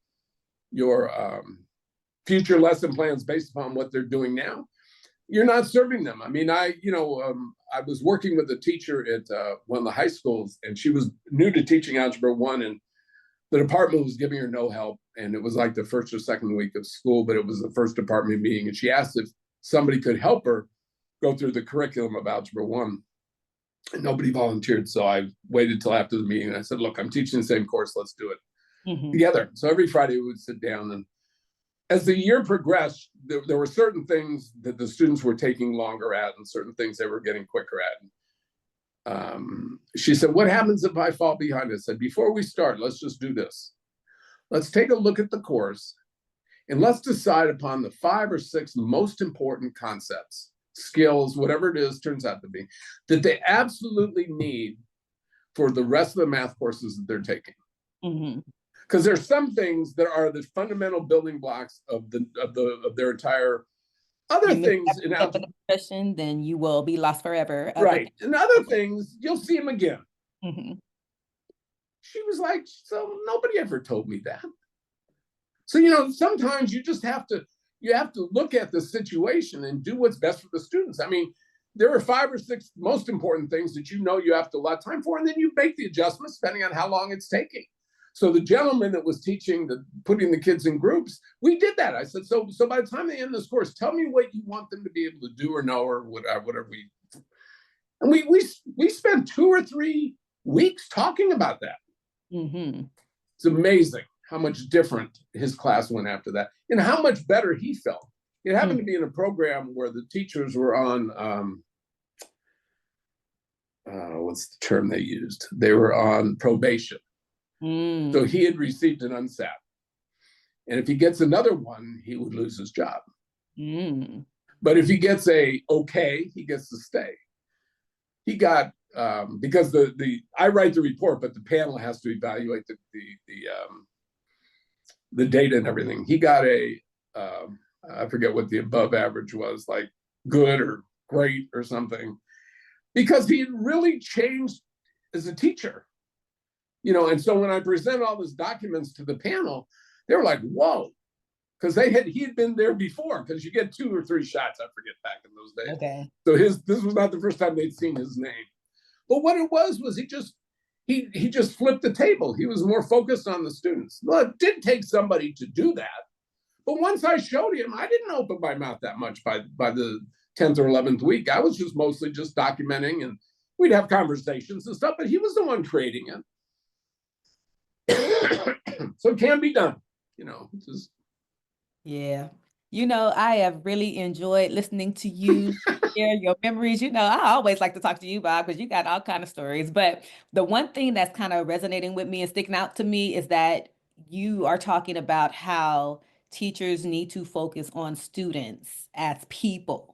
future lesson plans based upon what they're doing now, you're not serving them. I mean, I was working with a teacher at one of the high schools, and she was new to teaching Algebra 1, and the department was giving her no help. And it was like the 1st or 2nd week of school, but it was the first department meeting. And she asked if somebody could help her go through the curriculum of Algebra 1. And nobody volunteered. So I waited till after the meeting. And I said, look, I'm teaching the same course. Let's do it together. So every Friday we would sit down as the year progressed, there were certain things that the students were taking longer at and certain things they were getting quicker at. She said, what happens if I fall behind? I said, before we start, let's just do this. Let's take a look at the course and let's decide upon the 5 or 6 most important concepts, skills, whatever it is, turns out to be, that they absolutely need for the rest of the math courses that they're taking. Mm-hmm. Because there's some things that are the fundamental building blocks of their entire other You miss things that in step of algebra. the progression, then you will be lost forever. Right. And other things, you'll see them again. Mm-hmm. She was like, so nobody ever told me that. So, sometimes you just have to look at the situation and do what's best for the students. I mean, there are 5 or 6 most important things that you have to allot time for, and then you make the adjustments depending on how long it's taking. So the gentleman that was teaching putting the kids in groups, we did that. I said, so by the time they end this course, tell me what you want them to be able to do or know or whatever and we spent 2 or 3 weeks talking about that. Mm-hmm. It's amazing how much different his class went after that and how much better he felt. It happened to be in a program where the teachers were on, what's the term they used? They were on probation. Mm. So he had received an unsat. And if he gets another one, he would lose his job. Mm. But if he gets a okay, he gets to stay. He got, because I write the report, but the panel has to evaluate the data and everything. He got I forget what the above average was, like good or great or something, because he had really changed as a teacher. And so when I present all these documents to the panel, they were like, whoa, because he had been there before, because you get 2 or 3 shots, I forget, back in those days. Okay. So this was not the first time they'd seen his name. But what it was he just flipped the table. He was more focused on the students. Well, it did take somebody to do that. But once I showed him, I didn't open my mouth that much by the 10th or 11th week. I was just mostly just documenting, and we'd have conversations and stuff, but he was the one creating it. So it can be done, Yeah. I have really enjoyed listening to you share your memories. I always like to talk to you, Bob, because you got all kind of stories. But the one thing that's kind of resonating with me and sticking out to me is that you are talking about how teachers need to focus on students as people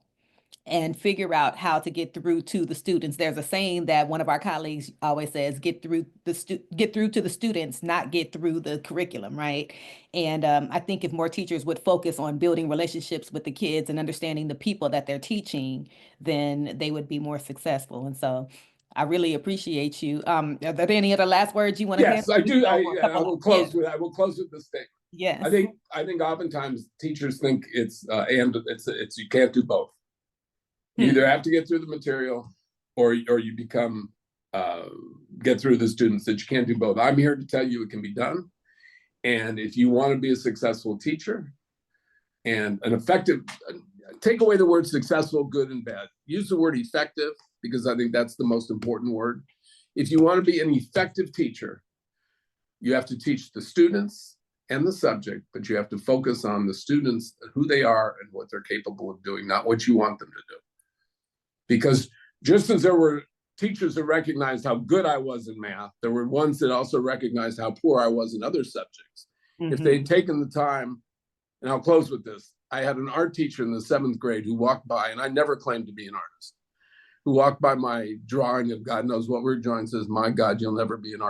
and figure out how to get through to the students. There's a saying that one of our colleagues always says, get through to the students, not get through the curriculum, right? And I think if more teachers would focus on building relationships with the kids and understanding the people that they're teaching, then they would be more successful. And so I really appreciate you. Are there any other last words you want to say? Yes, I do. I will close Yes. with this statement. Yes. I think oftentimes teachers think it's you can't do both. You either have to get through the material or you become get through the students, that you can't do both. I'm here to tell you it can be done. And if you want to be a successful teacher and an effective, take away the word successful, good and bad. Use the word effective, because I think that's the most important word. If you want to be an effective teacher, you have to teach the students and the subject, but you have to focus on the students, who they are and what they're capable of doing, not what you want them to do. Because just as there were teachers that recognized how good I was in math, there were ones that also recognized how poor I was in other subjects. Mm-hmm. If they'd taken the time, and I'll close with this, I had an art teacher in the 7th grade who walked by, and I never claimed to be an artist, who walked by my drawing of God knows what we're drawing, says, my God, you'll never be an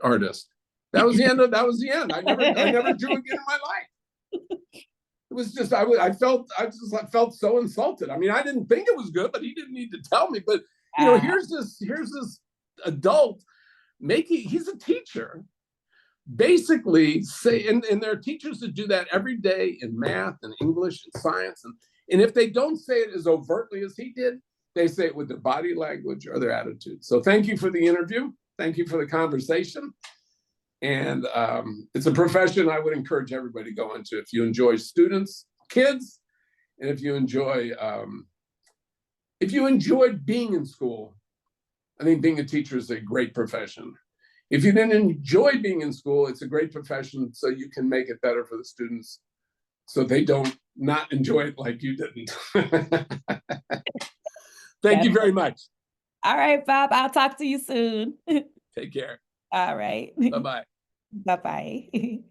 artist. That was the end. I never drew again in my life. It was just, I felt so insulted. I mean, I didn't think it was good, but he didn't need to tell me. But here's this adult he's a teacher, basically say, and there are teachers that do that every day in math and English and science. And if they don't say it as overtly as he did, they say it with their body language or their attitude. So thank you for the interview. Thank you for the conversation. And it's a profession I would encourage everybody to go into if you enjoy students, kids, and if you enjoy being in school. I think being a teacher is a great profession. If you didn't enjoy being in school, it's a great profession, so you can make it better for the students, so they don't not enjoy it like you didn't. Thank you Definitely. very much. All right, Bob, I'll talk to you soon. Take care. All right. Bye bye. Bye-bye.